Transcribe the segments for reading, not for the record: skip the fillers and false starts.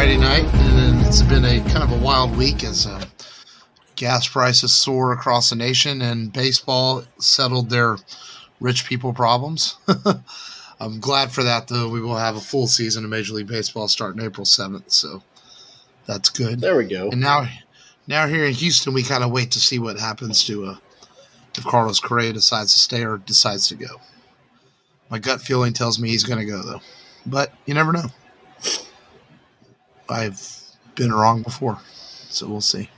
Friday night, and it's been a kind of a wild week as gas prices soar across the nation and baseball settled their rich people problems. I'm glad for that, though. We will have a full season of Major League Baseball starting April 7th, so that's good. There we go. And now here in Houston, we kind of wait to see what happens to if Carlos Correa decides to stay or decides to go. My gut feeling tells me he's going to go, though. But you never know. I've been wrong before, so we'll see.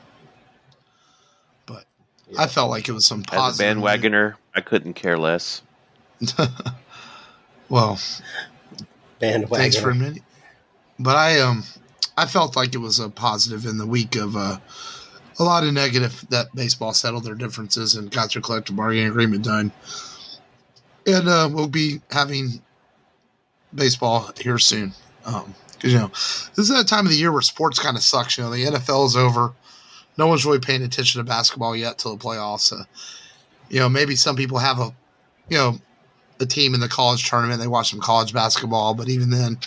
But yeah. I felt like it was some positive. As a bandwagoner, I couldn't care less. Well, bandwagoner. Thanks for admitting. But I felt like it was a positive in the week of a lot of negative that baseball settled their differences and got their collective bargaining agreement done. And we'll be having baseball here soon. Because, this is that time of the year where sports kind of sucks. The NFL is over. No one's really paying attention to basketball yet till the playoffs. Maybe some people have a team in the college tournament. They watch some college basketball, but even then,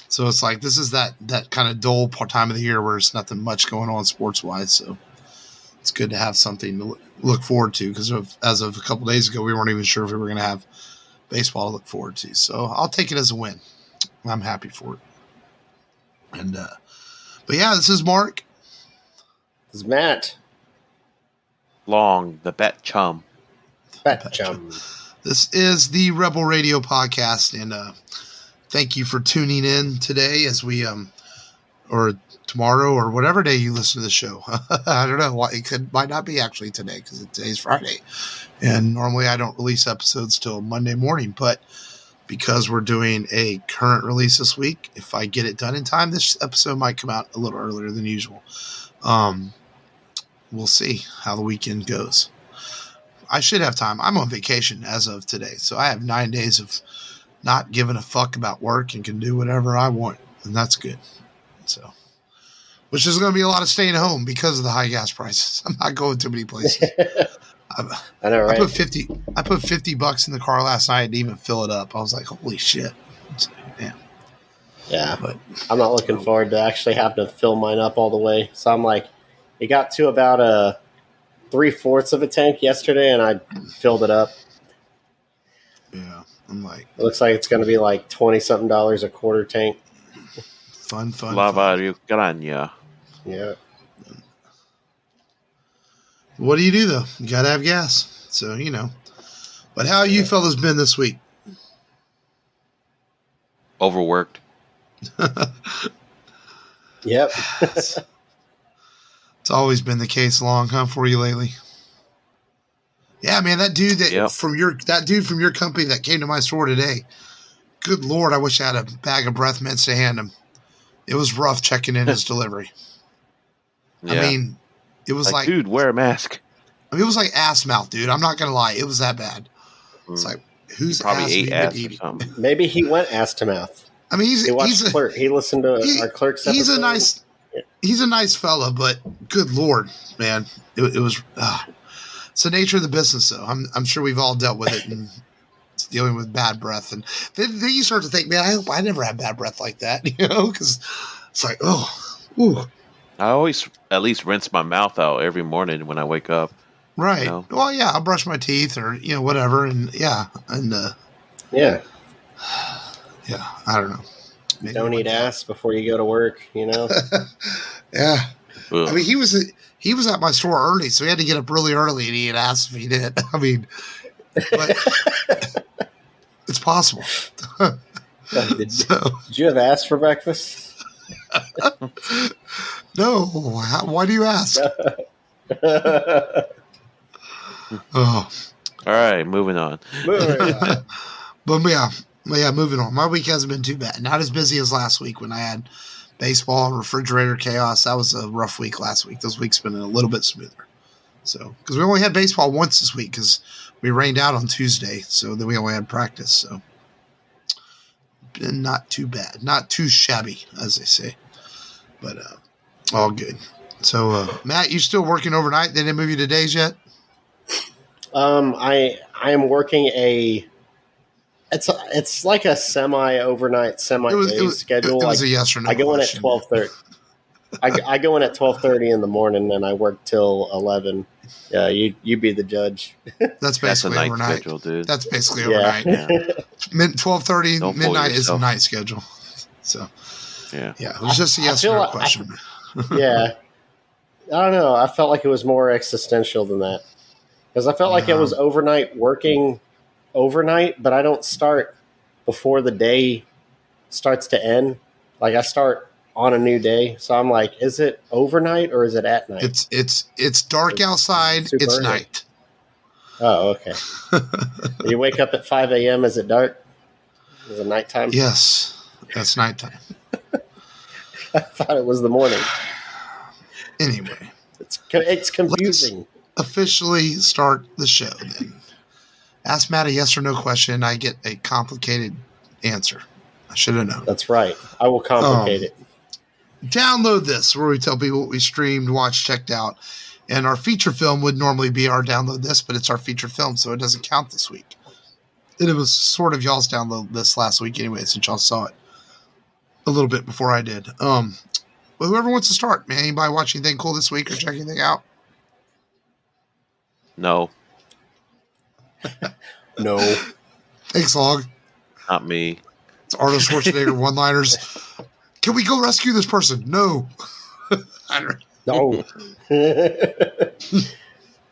so it's like this is that kind of dull time of the year where there's nothing much going on sports-wise. So it's good to have something to look forward to because as of a couple days ago, we weren't even sure if we were going to have baseball to look forward to. So I'll take it as a win. I'm happy for it. And but yeah, this is Mark. This is Matt. Long, the Bet Chum. Bet Chum. This is the Rebel Radio podcast, and thank you for tuning in today as we or tomorrow or whatever day you listen to the show. I don't know. Might not be actually today because today's Friday, and normally I don't release episodes till Monday morning, but because we're doing a current release this week, if I get it done in time, this episode might come out a little earlier than usual. We'll see how the weekend goes. I should have time. I'm on vacation as of today, so I have 9 days of not giving a fuck about work and can do whatever I want, and that's good. So, which is going to be a lot of staying home because of the high gas prices. I'm not going too many places. I know, right? I put $50 in the car last night to even fill it up. I was like, holy shit. Damn. Yeah. But I'm not looking forward to actually having to fill mine up all the way. So I'm like, it got to about 3/4 of a tank yesterday, and I filled it up. Yeah. I'm like, it looks like it's going to be like $20-something a quarter tank. Fun. Lava Rio Grande. Yeah. What do you do, though? You got to have gas. So, But how you fellas been this week? Overworked. Yep. It's always been the case for you lately. Yeah, man, that dude from your company that came to my store today. Good Lord, I wish I had a bag of breath mints to hand him. It was rough checking in his delivery. Yeah. I mean, it was like, dude, wear a mask. I mean, it was like ass mouth, dude. I'm not gonna lie, it was that bad. It's like, who's probably ate ass eating? or something. Maybe he went ass to mouth. I mean, he listened to our Clerks episode. He's a nice fella, but good Lord, man, it was. It's the nature of the business, though. I'm sure we've all dealt with it and dealing with bad breath, and then you start to think, man, I hope I never have bad breath like that, because it's like, ooh. I always at least rinse my mouth out every morning when I wake up. Right. Well, yeah, I'll brush my teeth or whatever, and yeah, yeah, I don't know. Maybe don't eat ass before you go to work, Yeah. Ugh. I mean, he was at my store early, so he had to get up really early and eat ass if he did. I mean, but it's possible. Did you have ass for breakfast? No. Why do you ask? All right, moving on. But yeah, moving on. My week hasn't been too bad. Not as busy as last week when I had baseball and refrigerator chaos. That was a rough week last week. This week's been a little bit smoother. So, because we only had baseball once this week because we rained out on Tuesday, so then we only had practice. So, been not too bad, not too shabby, as they say, but all good. So, Matt, you still working overnight? They didn't move you to days yet? I am working it's like a semi-overnight, semi-day schedule. It was a yes or no I go question. in at 12:30. I go in at 12:30 in the morning and I work till 11. Yeah, you be the judge. That's basically a night overnight. schedule, dude. That's basically overnight. Yeah. 12:30 Don't fool midnight is a yourself. night schedule. So Yeah. it was just a yes or no question. Yeah. I don't know. I felt like it was more existential than that. Because I felt like it was overnight working overnight, but I don't start before the day starts to end. Like I start on a new day. So I'm like, is it overnight or is it at night? It's dark outside. It's early. night. Oh, okay. You wake up at 5 a.m. Is it dark? Is it nighttime? Yes, that's nighttime. I thought it was the morning. Anyway, it's confusing. Let's officially start the show then. Ask Matt a yes or no question, I get a complicated answer. I should have known. That's right. I will complicate it. Download this, where we tell people what we streamed, watched, checked out. And our feature film would normally be our download this, but it's our feature film, so it doesn't count this week. And it was sort of y'all's download this last week anyway, since y'all saw it a little bit before I did. But whoever wants to start, man. Anybody watch anything cool this week or check anything out? No. No. Thanks, Log. Not me. It's Arnold Schwarzenegger one-liners. Can we go rescue this person? No. No.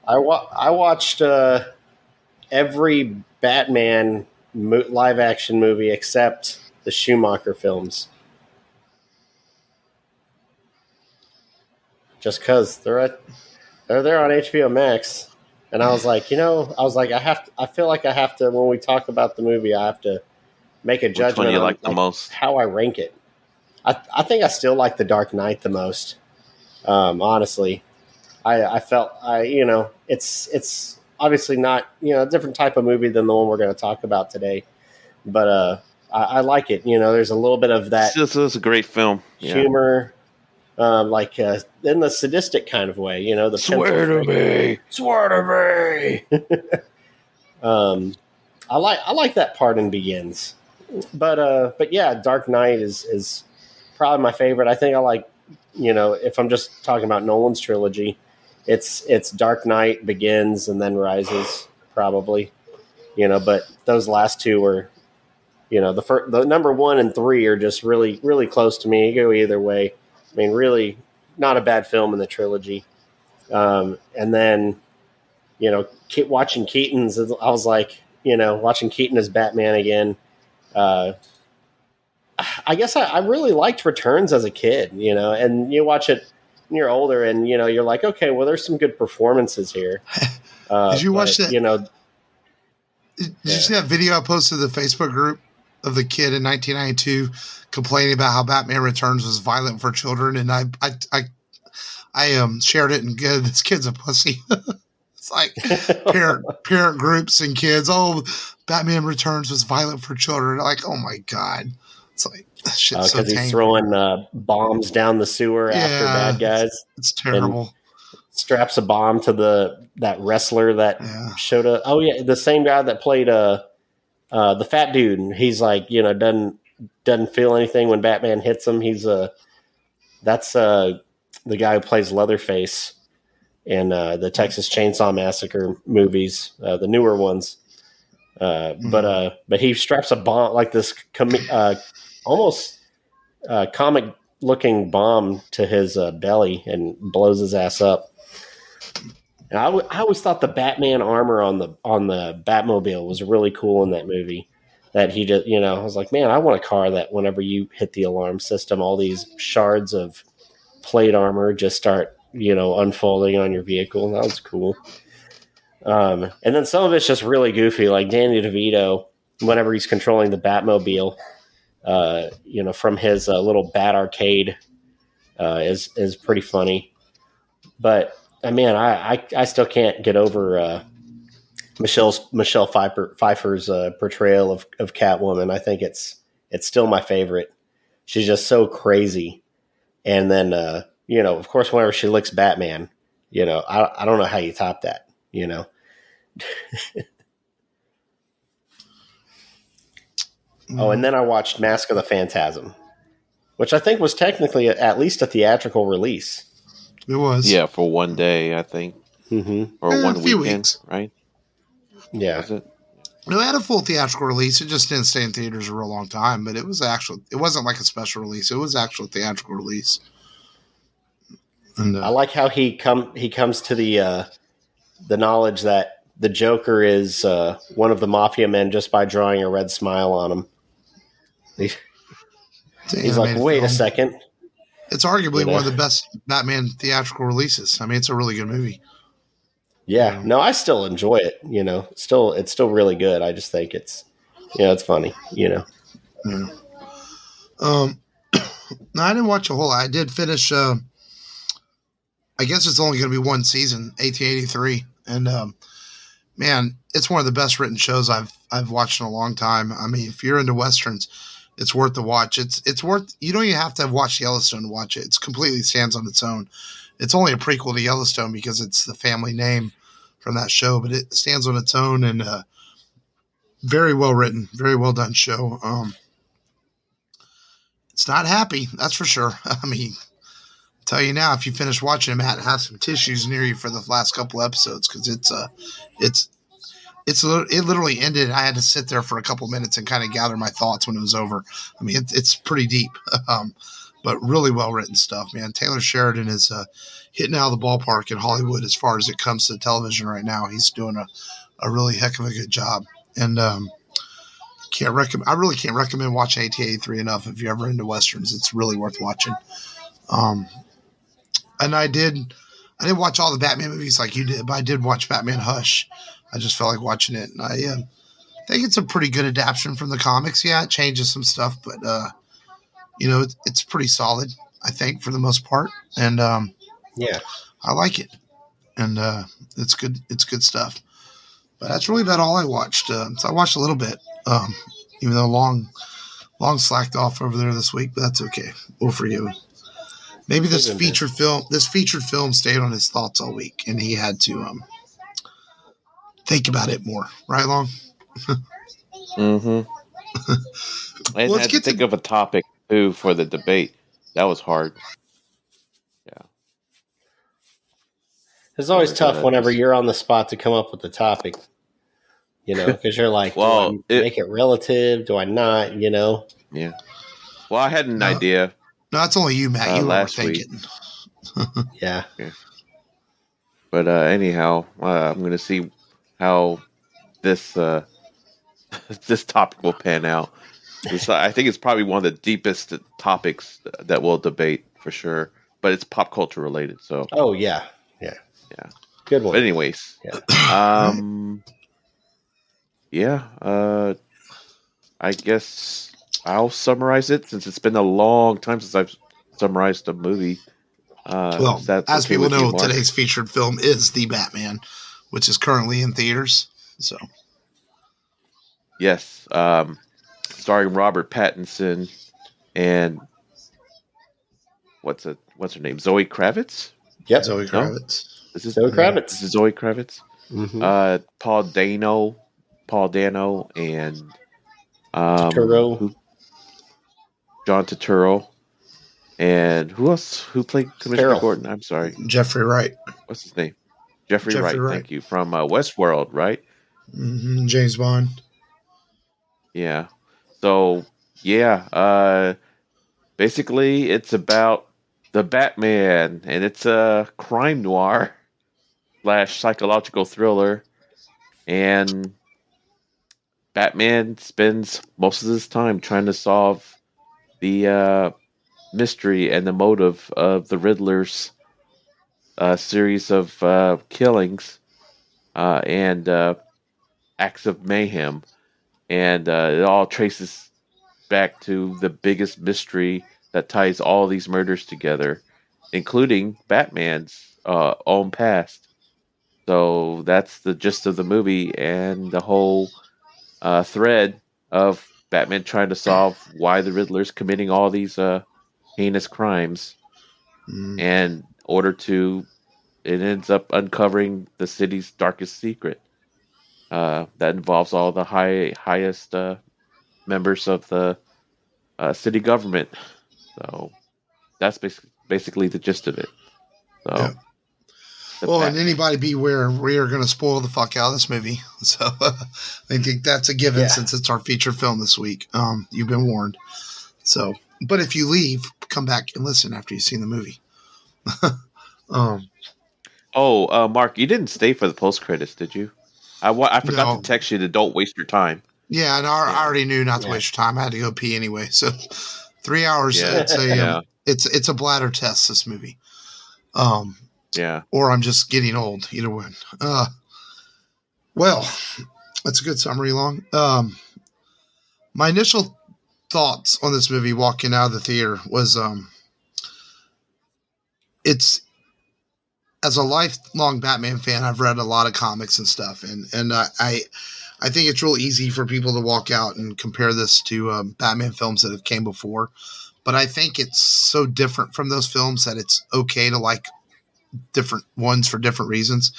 I watched every Batman live-action movie except the Schumacher films. Just because they're there on HBO Max, and I was like, I feel like I have to, when we talk about the movie, I have to make a judgment. Which one you on like the most? How I rank it. I think I still like The Dark Knight the most. Honestly, I felt it's obviously not a different type of movie than the one we're going to talk about today, but I like it. There's a little bit of that. It's a great film. Humor. In the sadistic kind of way, the swear to me. I like that part in Begins, but yeah, Dark Knight is probably my favorite. I think I like, if I'm just talking about Nolan's trilogy, it's Dark Knight, Begins, and then Rises, probably, but those last two were, the number 1 and 3 are just really, really close to me. You go either way. I mean, really not a bad film in the trilogy. And then, watching Keaton's, I was like, watching Keaton as Batman again. I guess I really liked Returns as a kid, and you watch it when you're older and, you're like, okay, well, there's some good performances here. Did you watch that? Did you Yeah. see that video I posted to the Facebook group of the kid in 1992 complaining about how Batman Returns was violent for children? And I shared it and go, this kid's a pussy. It's like parent groups and kids. Oh, Batman Returns was violent for children. Like, oh my God. It's like, that shit's so because tame. he's throwing bombs down the sewer after bad guys. It's terrible. Straps a bomb to that wrestler that showed up. Oh yeah, the same guy that played the fat dude. He's like, doesn't feel anything when Batman hits him. He's that's the guy who plays Leatherface in the Texas Chainsaw Massacre movies, the newer ones. But he straps a bomb, like this almost comic looking bomb to his belly and blows his ass up. And I always thought the Batman armor on the Batmobile was really cool in that movie. That he just, I was like, man, I want a car that whenever you hit the alarm system, all these shards of plate armor just start, unfolding on your vehicle. That was cool. And then some of it's just really goofy, like Danny DeVito, whenever he's controlling the Batmobile, from his little Bat arcade, is pretty funny. But man, I still can't get over Michelle Pfeiffer's portrayal of Catwoman. I think it's still my favorite. She's just so crazy. And then, of course, whenever she licks Batman, I don't know how you top that, Oh, and then I watched Mask of the Phantasm. which I think was technically at least a theatrical release. It was. Yeah, for one day, I think. Mm-hmm. Or one a few weekend, weeks. right? Yeah. Was it? No, it had a full theatrical release. It just didn't stay in theaters a real long time, but it wasn't like a special release. It was actual theatrical release. And, I like how he comes to the knowledge that the Joker is one of the mafia men just by drawing a red smile on him. He's like, wait a second. It's arguably one of the best Batman theatrical releases. I mean, it's a really good movie. Yeah, no, I still enjoy it. It's still really good. I just think it's funny. Yeah. No, I didn't watch a whole lot. I did finish. I guess it's only going to be one season, 1883, and man, it's one of the best written shows I've watched in a long time. I mean, if you're into westerns, it's worth the watch. It's worth. You don't even have to have watched Yellowstone to watch it. It's completely stands on its own. It's only a prequel to Yellowstone because it's the family name from that show, but it stands on its own and very well written, very well done show. It's not happy, that's for sure. I mean, I'll tell you now, if you finish watching it, Matt, have some tissues near you for the last couple episodes because it literally ended. I had to sit there for a couple minutes and kind of gather my thoughts when it was over. I mean, it's pretty deep. But really well written stuff, man. Taylor Sheridan is hitting out of the ballpark in Hollywood as far as it comes to television right now. He's doing a really heck of a good job. And I really can't recommend watching 1883 enough if you're ever into westerns. It's really worth watching. And I didn't watch all the Batman movies like you did, but I did watch Batman Hush. I just felt like watching it, and I think it's a pretty good adaptation from the comics. Yeah, it changes some stuff, but it's pretty solid, I think, for the most part. And yeah, I like it. And it's good. It's good stuff. But that's really about all I watched. So I watched a little bit, even though long slacked off over there this week. But that's okay. We'll forgive him. Maybe this featured film stayed on his thoughts all week, and he had to think about it more. Right, Long? Mm-hmm. I had to think of a topic too for the debate. That was hard. Yeah. It's always tough whenever you're on the spot to come up with the topic. Because you're like, well, do I make it relative? Do I not? Yeah. Well, I had an idea. No, that's only you, Matt. You last were thinking. Yeah. But anyhow, I'm going to see how this this topic will pan out. I think it's probably one of the deepest topics that we'll debate for sure. But it's pop culture related, so. Oh yeah. Good one. But anyways, I guess I'll summarize it since it's been a long time since I've summarized a movie. Well, as people know, today's featured film is The Batman, which is currently in theaters. So, yes, starring Robert Pattinson and what's her name? Zoe Kravitz. Yep, Zoe Kravitz. This is Zoe Kravitz. This is Zoe Kravitz. Mm-hmm. Paul Dano, and Turturro. John Turturro. And who else? Who played Commissioner Gordon? I'm sorry. Jeffrey Wright. What's his name? Jeffrey Wright. Thank you. From Westworld, right? Mm-hmm. James Bond. Yeah. So, basically, it's about the Batman, and it's a crime noir / psychological thriller. And Batman spends most of his time trying to solve the mystery and the motive of the Riddler's series of killings and acts of mayhem. And it all traces back to the biggest mystery that ties all these murders together, including Batman's own past. So that's the gist of the movie and the whole thread of Batman trying to solve why the Riddler's committing all these heinous crimes. And it ends up uncovering the city's darkest secret that involves all the highest members of the city government. So that's basically the gist of it. So, yeah. Well, and anybody beware, we are going to spoil the fuck out of this movie. So I think that's a given since it's our feature film this week. You've been warned. So, but if you leave, come back and listen after you've seen the movie. Mark, you didn't stay for the post credits, did you? I forgot to text you to don't waste your time. Yeah, and I already knew not to waste your time. I had to go pee anyway. So 3 hours. Yeah. It's a bladder test. This movie. Or I'm just getting old. Either one. Well, that's a good summary. Long. My initial thoughts on this movie walking out of the theater was, it's, as a lifelong Batman fan, I've read a lot of comics and stuff, and I think it's real easy for people to walk out and compare this to Batman films that have came before, but I think it's so different from those films that it's okay to like different ones for different reasons.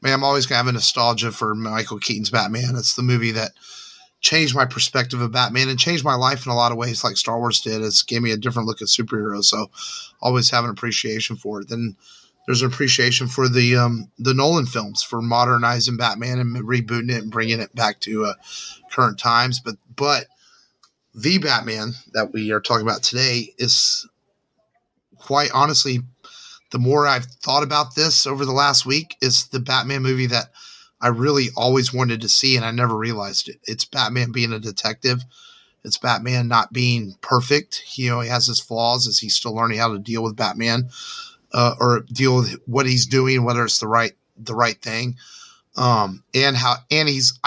Man, I'm always gonna have a nostalgia for Michael Keaton's Batman. It's the movie that changed my perspective of Batman and changed my life in a lot of ways, like Star Wars did. It's gave me a different look at superheroes, so always have an appreciation for it. Then there's an appreciation for the Nolan films, for modernizing Batman and rebooting it and bringing it back to current times. But the Batman that we are talking about today is, quite honestly, the more I've thought about this over the last week, is the Batman movie that I really always wanted to see, and I never realized it. It's Batman being a detective. It's Batman not being perfect. He has his flaws as he's still learning how to deal with Batman, or deal with what he's doing, whether it's the right thing. I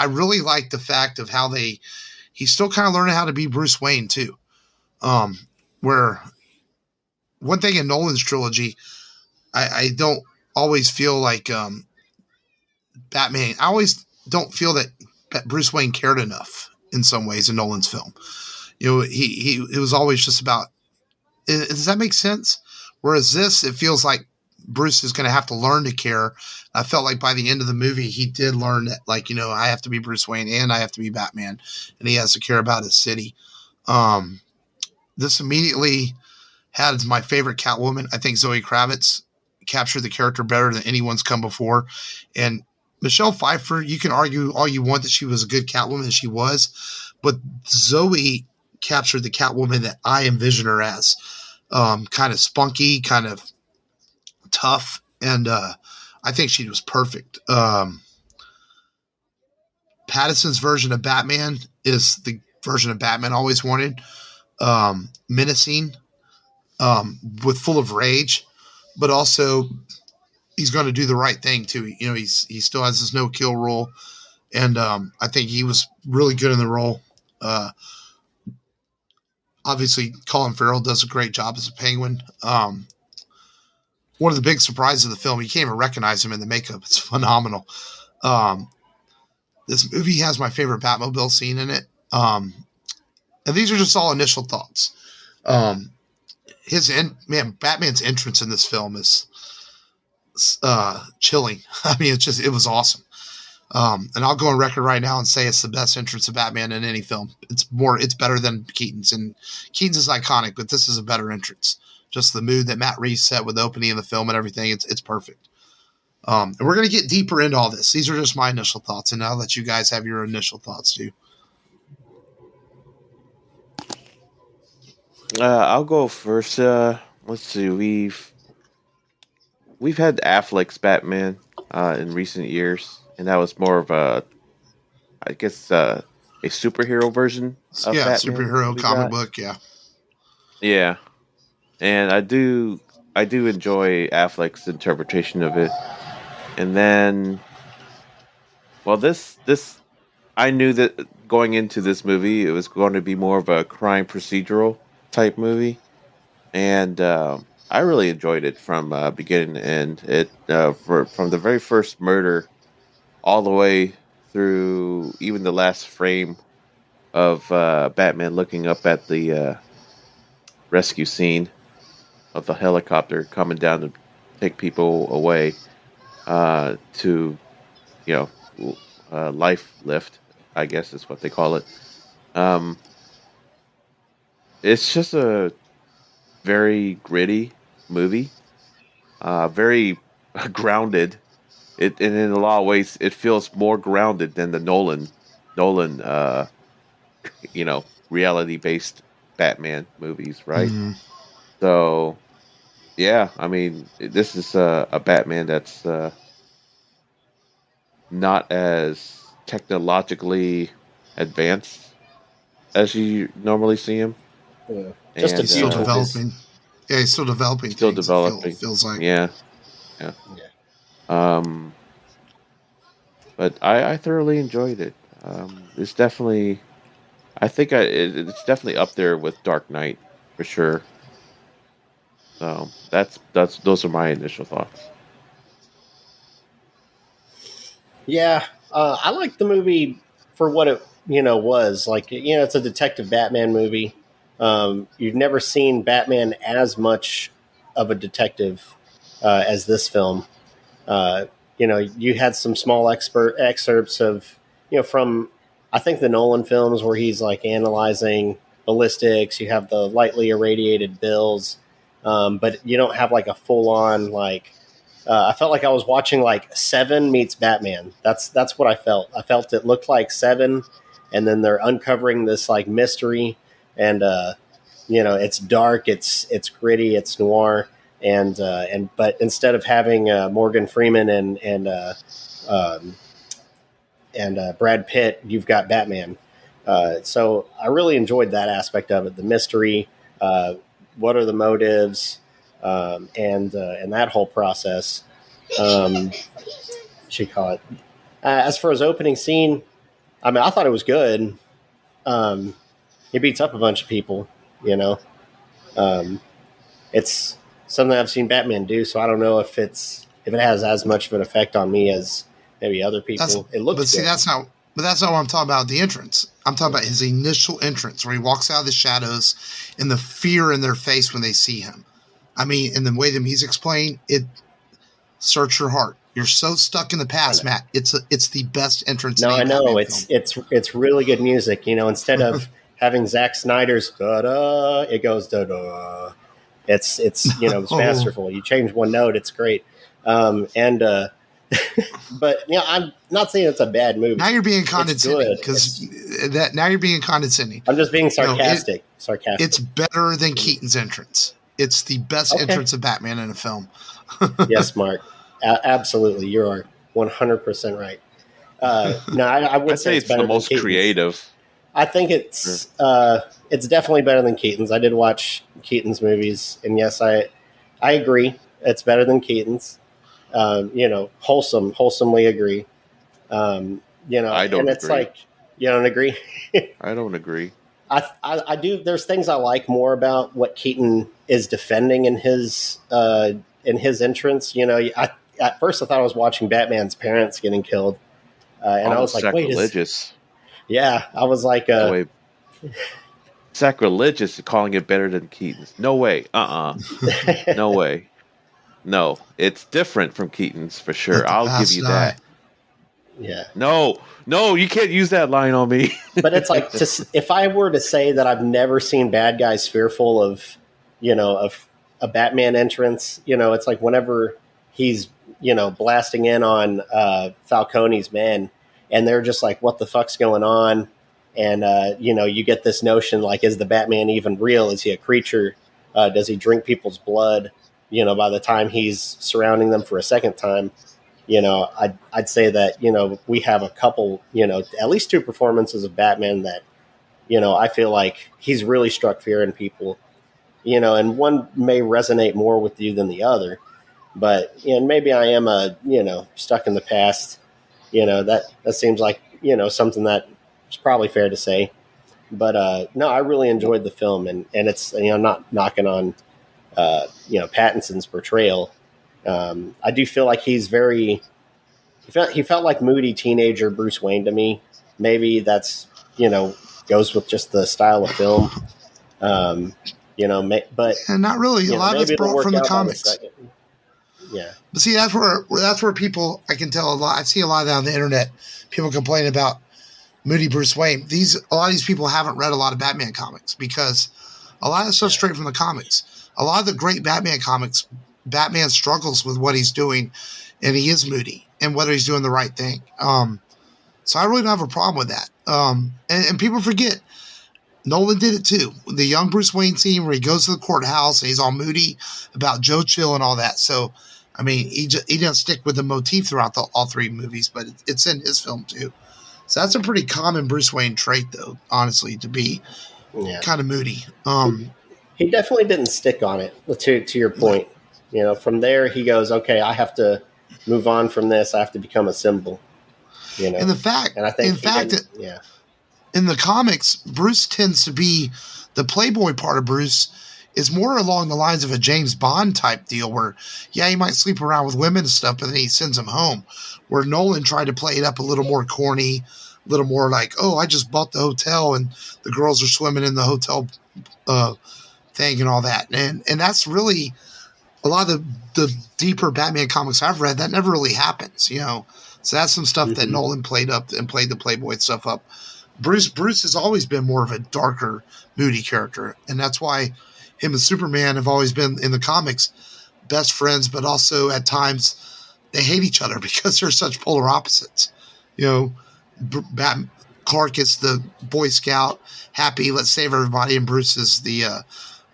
really like the fact of how he's still kind of learning how to be Bruce Wayne too. Where one thing in Nolan's trilogy, I don't always feel like, Batman, I always don't feel that Bruce Wayne cared enough in some ways in Nolan's film. It was always just about, does that make sense? Whereas this, it feels like Bruce is going to have to learn to care. I felt like by the end of the movie, he did learn that, like, I have to be Bruce Wayne and I have to be Batman, and he has to care about his city. This immediately had my favorite Catwoman. I think Zoe Kravitz captured the character better than anyone's come before. And Michelle Pfeiffer, you can argue all you want that she was a good Catwoman, and she was, but Zoe captured the Catwoman that I envision her as, kind of spunky, kind of tough, and I think she was perfect. Pattinson's version of Batman is the version of Batman I always wanted, menacing, with full of rage, but also he's going to do the right thing too. He still has his no kill rule, and I think he was really good in the role. Obviously, Colin Farrell does a great job as a Penguin. One of the big surprises of the film, you can't even recognize him in the makeup. It's phenomenal. This movie has my favorite Batmobile scene in it. And these are just all initial thoughts. Batman's entrance in this film is chilling. I mean, it was awesome. And I'll go on record right now and say it's the best entrance of Batman in any film. It's better than Keaton's, and Keaton's is iconic, but this is a better entrance. Just the mood that Matt Reeves set with the opening of the film and everything, it's perfect. And we're going to get deeper into all this. These are just my initial thoughts, and I'll let you guys have your initial thoughts too. I'll go first. Let's see. We've had Affleck's Batman in recent years, and that was more of a superhero version of Batman. Superhero comic book, yeah. Yeah. And I do enjoy Affleck's interpretation of it. And then, well, this I knew that going into this movie, it was going to be more of a crime procedural type movie, and I really enjoyed it from beginning to end. It from the very first murder all the way through even the last frame of Batman looking up at the rescue scene of the helicopter coming down to take people away to, life lift, I guess is what they call it. It's just very gritty movie, very grounded. And in a lot of ways, it feels more grounded than the Nolan, reality-based Batman movies, right? Mm-hmm. So, yeah, I mean, this is a Batman that's not as technologically advanced as you normally see him. Yeah. Just a few developing. Yeah, he's still developing. Still things, developing. Feels like. Yeah. But I thoroughly enjoyed it. It's definitely, I think it's definitely up there with Dark Knight for sure. So those are my initial thoughts. Yeah, I like the movie for what it was like. It's a detective Batman movie. You've never seen Batman as much of a detective as this film. You had some small excerpts of from I think the Nolan films where he's like analyzing ballistics. You have the lightly irradiated bills, but you don't have like a full on like. I felt like I was watching like Seven meets Batman. That's what I felt. I felt it looked like Seven, and then they're uncovering this like mystery, and it's dark, it's gritty, it's noir, and but instead of having Morgan Freeman and Brad Pitt, you've got Batman. So I really enjoyed that aspect of it, the mystery. What are the motives? And that whole process. She call it. As for his opening scene, I mean, I thought it was good. He beats up a bunch of people. It's something I've seen Batman do, so I don't know if it has as much of an effect on me as maybe other people. It looks. But see, that's not what I'm talking about. The entrance. I'm talking about his initial entrance, where he walks out of the shadows, and the fear in their face when they see him. I mean, in the way the music's playing, it search your heart. You're so stuck in the past, Matt. It's the best entrance. No, I know it's really good music. Instead of having Zack Snyder's da da, it goes da da. It's it's masterful. You change one note, it's great. But I'm not saying it's a bad movie. Now you're being condescending now you're being condescending. I'm just being sarcastic. It's better than Keaton's entrance. It's the best entrance of Batman in a film. Yes, Mark. Absolutely. You are 100% right. No, I would say it's the most creative. I think it's definitely better than Keaton's. I did watch Keaton's movies, and yes, I agree. It's better than Keaton's. Wholesomely agree. I don't and it's agree. Like, you don't agree? I don't agree. I do. There's things I like more about what Keaton is defending in his entrance. At first I thought I was watching Batman's parents getting killed, and I was like, sacrilegious. I was like, sacrilegious calling it better than Keaton's. No way. No way. No, it's different from Keaton's for sure. I'll give you that. Yeah. No, you can't use that line on me. But it's like, if I were to say that I've never seen bad guys fearful of a Batman entrance, it's like whenever he's, blasting in on Falcone's men, and they're just like, what the fuck's going on? And, you get this notion, like, is the Batman even real? Is he a creature? Does he drink people's blood? By the time he's surrounding them for a second time, I'd say that, we have a couple, at least two performances of Batman that, I feel like he's really struck fear in people, and one may resonate more with you than the other, but, maybe I am stuck in the past, that seems like, something that is probably fair to say, but, no, I really enjoyed the film, and it's, not knocking on, Pattinson's portrayal. I do feel like he's he felt like moody teenager Bruce Wayne to me. Maybe that's, goes with just the style of film. But and not really. A lot of it's brought from the comics. Yeah. But see, that's where people, I can tell a lot. I see a lot of that on the internet. People complain about moody Bruce Wayne. A lot of these people haven't read a lot of Batman comics because a lot of stuff's straight from the comics. a lot of the great Batman comics, Batman struggles with what he's doing, and he is moody, and whether he's doing the right thing. So I really don't have a problem with that. And people forget, Nolan did it too. The young Bruce Wayne scene where he goes to the courthouse and he's all moody about Joe Chill and all that. So, I mean, he didn't stick with the motif throughout all three movies, but it's in his film too. So that's a pretty common Bruce Wayne trait, though, honestly, to be kind of moody. He definitely didn't stick on it, to your point. You know, from there he goes, okay, I have to move on from this. I have to become a symbol. You know, and I think in the comics, Bruce tends to be the playboy part of Bruce is more along the lines of a James Bond type deal where, he might sleep around with women and stuff, but then he sends them home. Where Nolan tried to play it up a little more corny, a little more like, oh, I just bought the hotel and the girls are swimming in the hotel thing and all that. And that's really a lot of the deeper Batman comics I've read, that never really happens, you know. So that's some stuff that Nolan played up and played the playboy stuff up. Bruce has always been more of a darker, moody character, and that's why him and Superman have always been in the comics best friends, but also at times they hate each other because they're such polar opposites. You know, Clark is the Boy Scout, happy, let's save everybody, and Bruce is the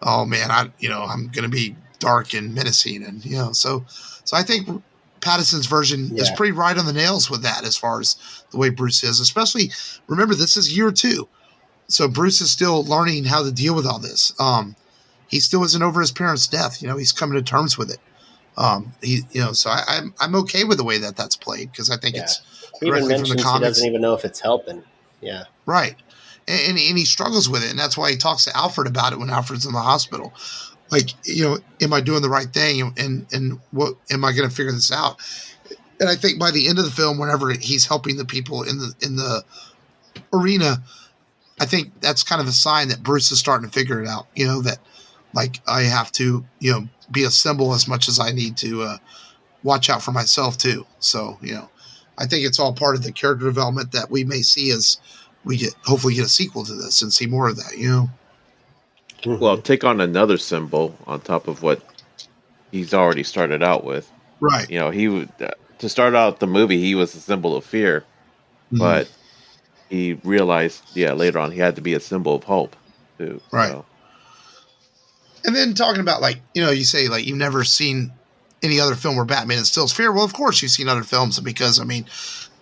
oh man, I'm going to be dark and menacing, and you know, so I think Pattinson's version is pretty right on the nails with that as far as the way Bruce is. Especially, remember, this is year 2, so Bruce is still learning how to deal with all this. He still isn't over his parents' death. You know, he's coming to terms with it. So I'm okay with the way that's played because I think it's directly from the comics. He doesn't even know if it's helping. Yeah, right, and he struggles with it, and that's why he talks to Alfred about it when Alfred's in the hospital. Like, you know, am I doing the right thing? And what am I going to figure this out? And I think by the end of the film, whenever he's helping the people in the arena, I think that's kind of a sign that Bruce is starting to figure it out. You know, that like I have to, you know, be a symbol as much as I need to watch out for myself too. So, you know, I think it's all part of the character development that we may see as we hopefully get a sequel to this and see more of that. You know. Well, take on another symbol on top of what he's already started out with. Right. You know, he would to start out the movie, he was a symbol of fear, but he realized, later on, he had to be a symbol of hope too. Right. So. And then talking about, like, you know, you say like you've never seen any other film where Batman instills fear. Well, of course you've seen other films because, I mean,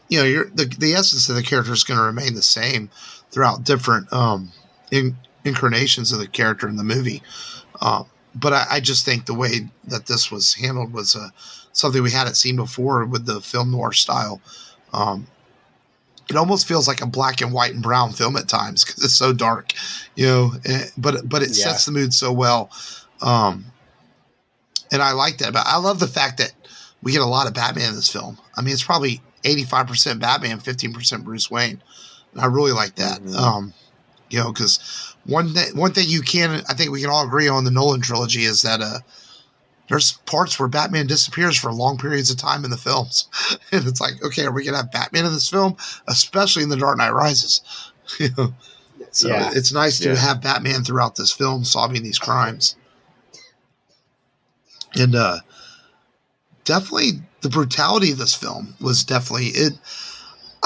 you know, the essence of the character is going to remain the same throughout different incarnations of the character in the movie. But I just think the way that this was handled was something we hadn't seen before with the film noir style. It almost feels like a black and white and brown film at times because it's so dark, you know, but it sets the mood so well. And I like that. But I love the fact that we get a lot of Batman in this film. I mean, it's probably 85% Batman, 15% Bruce Wayne. And I really like that. You know, because one thing I think we can all agree on the Nolan trilogy is that there's parts where Batman disappears for long periods of time in the films. And it's like, okay, are we going to have Batman in this film? Especially in The Dark Knight Rises. You know? So it's nice to have Batman throughout this film solving these crimes. And definitely the brutality of this film was definitely it.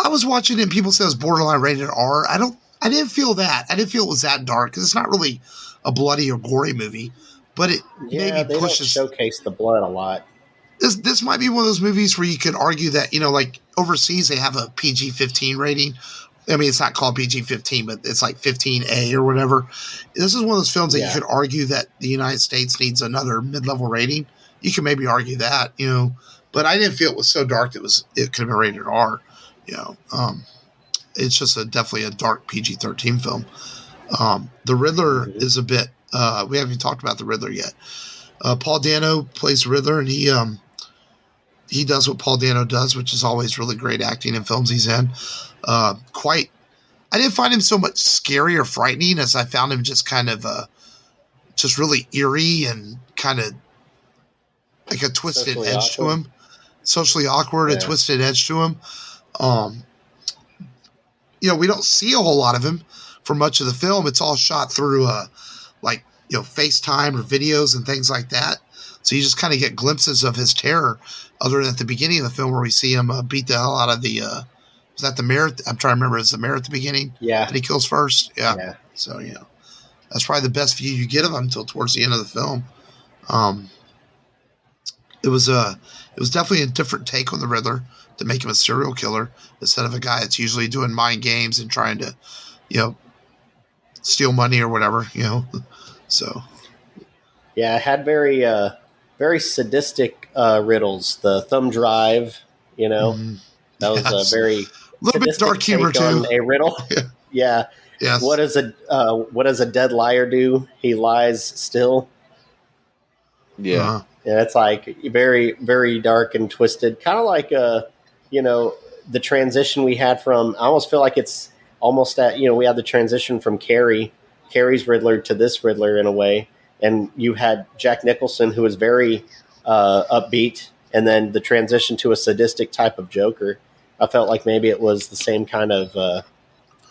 I was watching it and people said it was borderline rated R. I didn't feel that. I didn't feel it was that dark because it's not really a bloody or gory movie. But it maybe pushes. Don't showcase the blood a lot. This might be one of those movies where you could argue that, you know, like overseas they have a PG-15 rating. I mean, it's not called PG-15, but it's like 15A or whatever. This is one of those films that you could argue that the United States needs another mid-level rating. You could maybe argue that, you know. But I didn't feel it was so dark it could have been rated R. You know, it's just definitely a dark PG-13 film. The Riddler is a bit. We haven't even talked about the Riddler yet. Paul Dano plays Riddler, and he does what Paul Dano does, which is always really great acting in films he's in. I didn't find him so much scary or frightening as I found him just kind of just really eerie and kind of like a twisted edge to him. Socially awkward, a twisted edge to him. You know, we don't see a whole lot of him for much of the film. It's all shot through FaceTime or videos and things like that. So you just kind of get glimpses of his terror, other than at the beginning of the film where we see him beat the hell out of the. Was that the mayor? I'm trying to remember. Is the mayor at the beginning? Yeah. That he kills first. Yeah. So that's probably the best view you get of him until towards the end of the film. It was definitely a different take on the Riddler to make him a serial killer instead of a guy that's usually doing mind games and trying to, steal money or whatever. So. Yeah, it had very very sadistic riddles. The thumb drive, that was a very little bit dark humor too. A riddle. Yeah. Yes. What does a dead liar do? He lies still. Yeah. Yeah, it's like very, very dark and twisted. Kind of like the transition we had from. I almost feel like it's almost at we had the transition from Carrie's Riddler to this Riddler in a way. And you had Jack Nicholson, who was very upbeat, and then the transition to a sadistic type of Joker. I felt like maybe it was the same kind of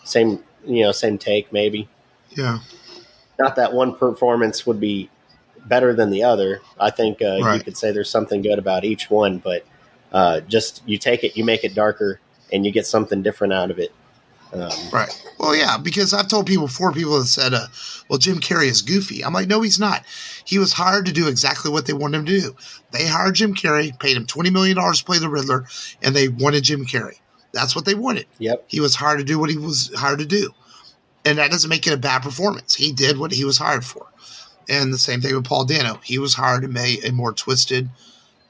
same take, maybe. Yeah. Not that one performance would be better than the other. I think right. You could say there's something good about each one, but just you take it, you make it darker, and you get something different out of it. Right. Well, yeah, because I've told people that said, well, Jim Carrey is goofy. I'm like, no, he's not. He was hired to do exactly what they wanted him to do. They hired Jim Carrey, paid him $20 million to play the Riddler, and they wanted Jim Carrey. That's what they wanted. Yep. He was hired to do what he was hired to do. And that doesn't make it a bad performance. He did what he was hired for. And the same thing with Paul Dano. He was hired to make a more twisted,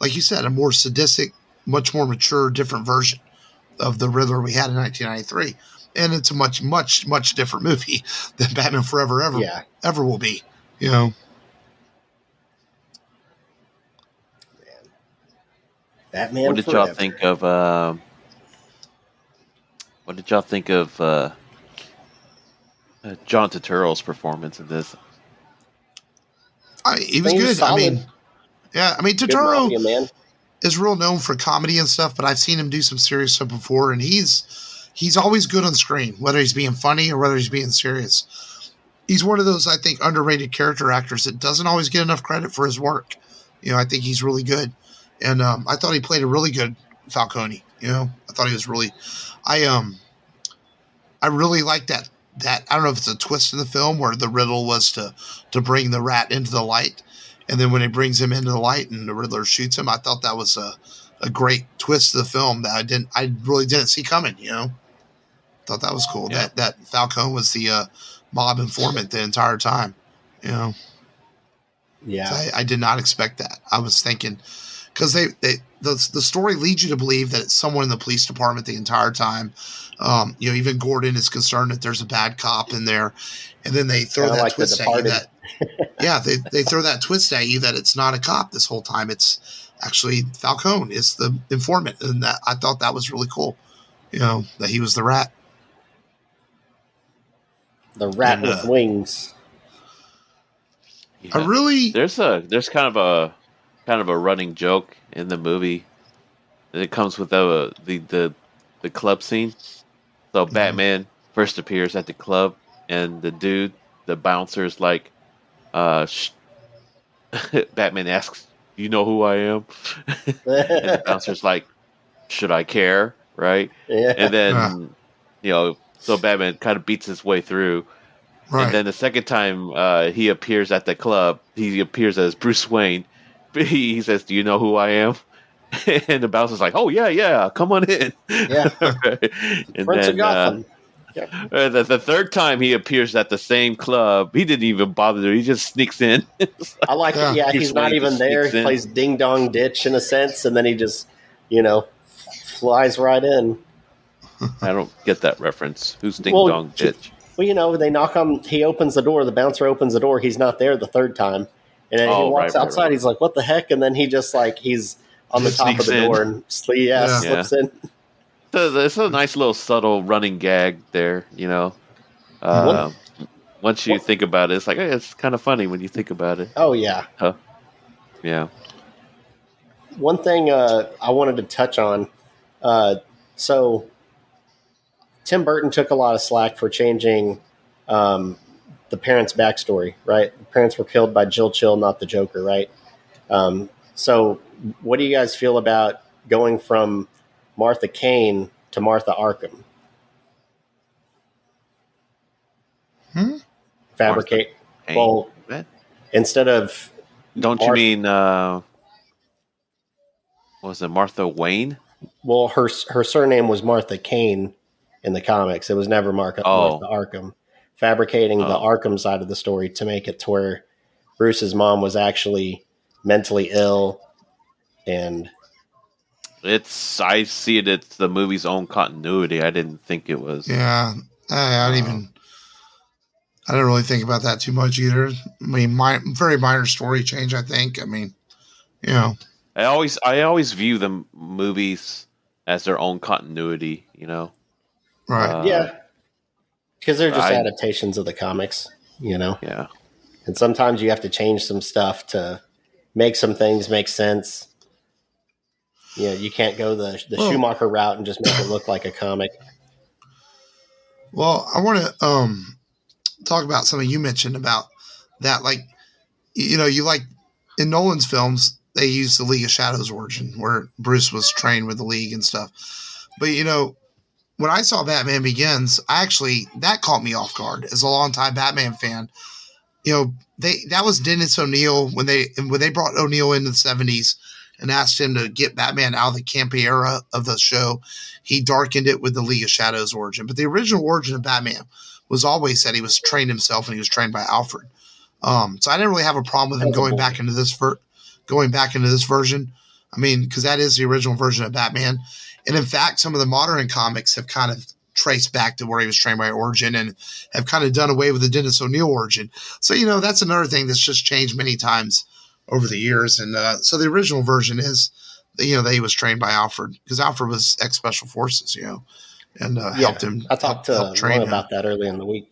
like you said, a more sadistic, much more mature, different version of the Riddler we had in 1993. And it's a much, much, much different movie than Batman Forever ever will be. Batman. What did y'all think of? What did y'all think of John Turturro's performance in this? He was good. Solid. Turturro is real known for comedy and stuff, but I've seen him do some serious stuff before, and he's always good on screen, whether he's being funny or whether he's being serious. He's one of those, I think, underrated character actors that doesn't always get enough credit for his work. I think he's really good. And I thought he played a really good Falcone. I thought he was really – I really like that. I don't know if it's a twist in the film where the riddle was to bring the rat into the light. And then when he brings him into the light and the Riddler shoots him, I thought that was a great twist to the film that I really didn't see coming, Thought that was cool. Yeah. That Falcone was the mob informant the entire time, Yeah. So I did not expect that. I was thinking because the story leads you to believe that it's someone in the police department the entire time. Even Gordon is concerned that there's a bad cop in there, and then they throw that twist at you that they throw that twist at you that it's not a cop this whole time. It's actually Falcone is the informant, and that I thought that was really cool. That he was the rat. The rat with wings. Yeah. There's kind of a running joke in the movie. It comes with the club scene. So Batman first appears at the club, and the bouncer's like, Batman asks, "You know who I am?" And the bouncer's like, "Should I care?" Right? Yeah. And then so Batman kind of beats his way through. Right. And then the second time he appears at the club, he appears as Bruce Wayne. He says, "Do you know who I am?" And the bouncer's like, "Oh yeah, come on in." Yeah. And Prince of Gotham. The third time he appears at the same club, he didn't even bother. He just sneaks in. I like it. Yeah, he's not even there. He plays ding dong ditch in a sense, and then he just, flies right in. I don't get that reference. Who's ding dong ditch? Well, they knock on. He opens the door. The bouncer opens the door. He's not there the third time, and then he walks outside. Right. He's like, "What the heck?" And then he just he's on the top of the door and slips in. It's a nice little subtle running gag there, Once you think about it, it's like it's kind of funny when you think about it. Oh yeah, yeah. One thing I wanted to touch on. So Tim Burton took a lot of slack for changing the parents' backstory, right? The parents were killed by Jill Chill, not the Joker, right? So what do you guys feel about going from Martha Kane to Martha Arkham? Fabricate. Well, instead of... Don't you mean, was it Martha Wayne? Well, her surname was Martha Kane in the comics. It was never Martha Arkham. Fabricating the Arkham side of the story to make it to where Bruce's mom was actually mentally ill, and I see it. It's the movie's own continuity. I didn't think it was. Yeah, I didn't really think about that too much either. I mean, very minor story change. I think. I mean, you know, I always view the movies as their own continuity. You know, right? Yeah, because they're just adaptations of the comics. You know, yeah. And sometimes you have to change some stuff to make some things make sense. Yeah, you can't go the Schumacher route and just make it look like a comic. Well, I want to talk about something you mentioned about that. Like, you know, you like in Nolan's films, they use the League of Shadows origin where Bruce was trained with the League and stuff. But, you know, when I saw Batman Begins, that caught me off guard as a longtime Batman fan. You know, that was Dennis O'Neil when they brought O'Neil into the 70s and asked him to get Batman out of the campy era of the show. He darkened it with the League of Shadows origin. But the original origin of Batman was always that he was trained himself and he was trained by Alfred. So I didn't really have a problem with him going back into this version. I mean, because that is the original version of Batman. And in fact, some of the modern comics have kind of traced back to where he was trained by origin and have kind of done away with the Dennis O'Neil origin. So, you know, that's another thing that's just changed many times over the years. And so the original version is, you know, that he was trained by Alfred because Alfred was ex-Special Forces, you know, and helped him. I talked to Ron about that early in the week.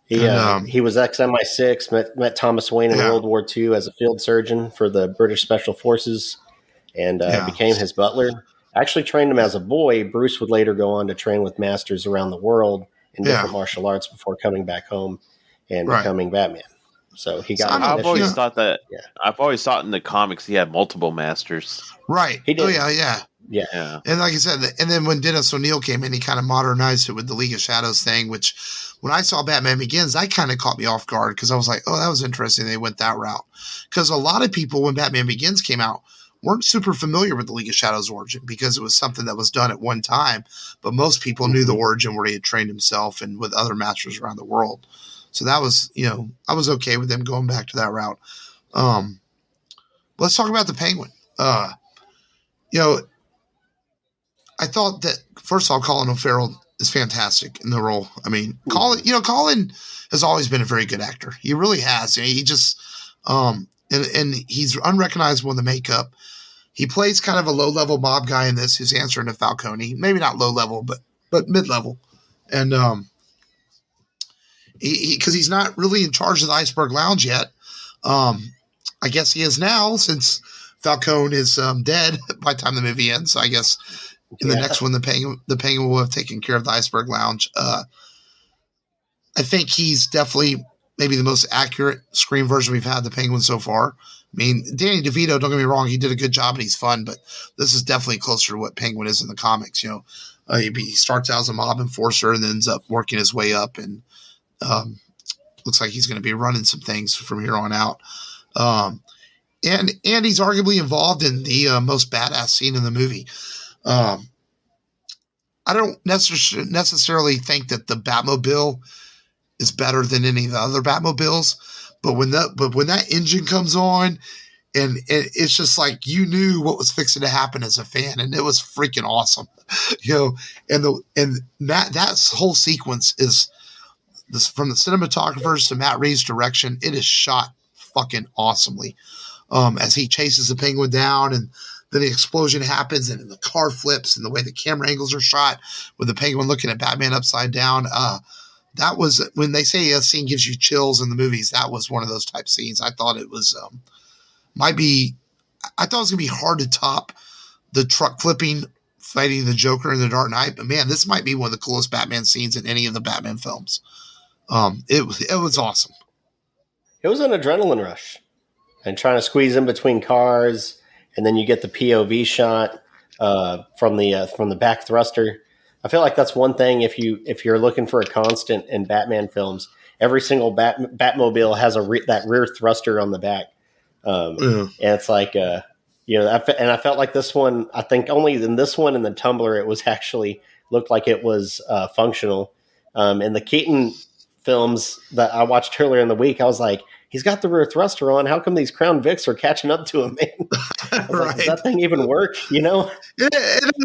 He was ex-MI6, met Thomas Wayne in World War II as a field surgeon for the British Special Forces and became his butler. Actually trained him as a boy. Bruce would later go on to train with masters around the world in different martial arts before coming back home and becoming Batman. So he got. I've always thought in the comics he had multiple masters. Right. He did. Oh yeah. And like I said, and then when Dennis O'Neil came in, he kind of modernized it with the League of Shadows thing. Which, when I saw Batman Begins, that kind of caught me off guard because I was like, "Oh, that was interesting." They went that route because a lot of people, when Batman Begins came out, weren't super familiar with the League of Shadows origin because it was something that was done at one time. But most people knew the origin where he had trained himself and with other masters around the world. So that was, you know, I was okay with them going back to that route. Let's talk about the Penguin. You know, I thought that, first of all, Colin Farrell is fantastic in the role. I mean, Colin has always been a very good actor. He really has. He just, and he's unrecognizable in the makeup. He plays kind of a low-level mob guy in this who's answering to Falcone. Maybe not low-level, but mid-level. And because he's not really in charge of the Iceberg Lounge yet. I guess he is now since Falcone is dead by the time the movie ends. So I guess in the next one, the Penguin will have taken care of the Iceberg Lounge. I think he's definitely maybe the most accurate screen version we've had of the Penguin so far. I mean, Danny DeVito, don't get me wrong, he did a good job and he's fun, but this is definitely closer to what Penguin is in the comics. You know, he starts out as a mob enforcer and then ends up working his way up, and looks like he's going to be running some things from here on out. And he's arguably involved in the most badass scene in the movie. I don't necessarily think that the Batmobile is better than any of the other Batmobiles, but when that engine comes on, and it's just like you knew what was fixing to happen as a fan, and it was freaking awesome, you know. And that whole sequence is this, from the cinematographers to Matt Reeves' direction. It is shot fucking awesomely. As he chases the Penguin down, and then the explosion happens, and the car flips, and the way the camera angles are shot with the Penguin looking at Batman upside down. That was, when they say a scene gives you chills in the movies, that was one of those type scenes. I thought it was I thought it was gonna be hard to top the truck flipping fighting the Joker in The Dark Knight, but man, this might be one of the coolest Batman scenes in any of the Batman films. It was awesome. It was an adrenaline rush, and trying to squeeze in between cars, and then you get the POV shot from the back thruster. I feel like that's one thing if you're looking for a constant in Batman films. Every single Batmobile has that rear thruster on the back, and it's like I felt like this one. I think only in this one in the Tumbler it was actually looked like it was functional. In the Keaton films that I watched earlier in the week, I was like, he's got the rear thruster on. How come these Crown Vics are catching up to him, man? Right. Like, does that thing even work? It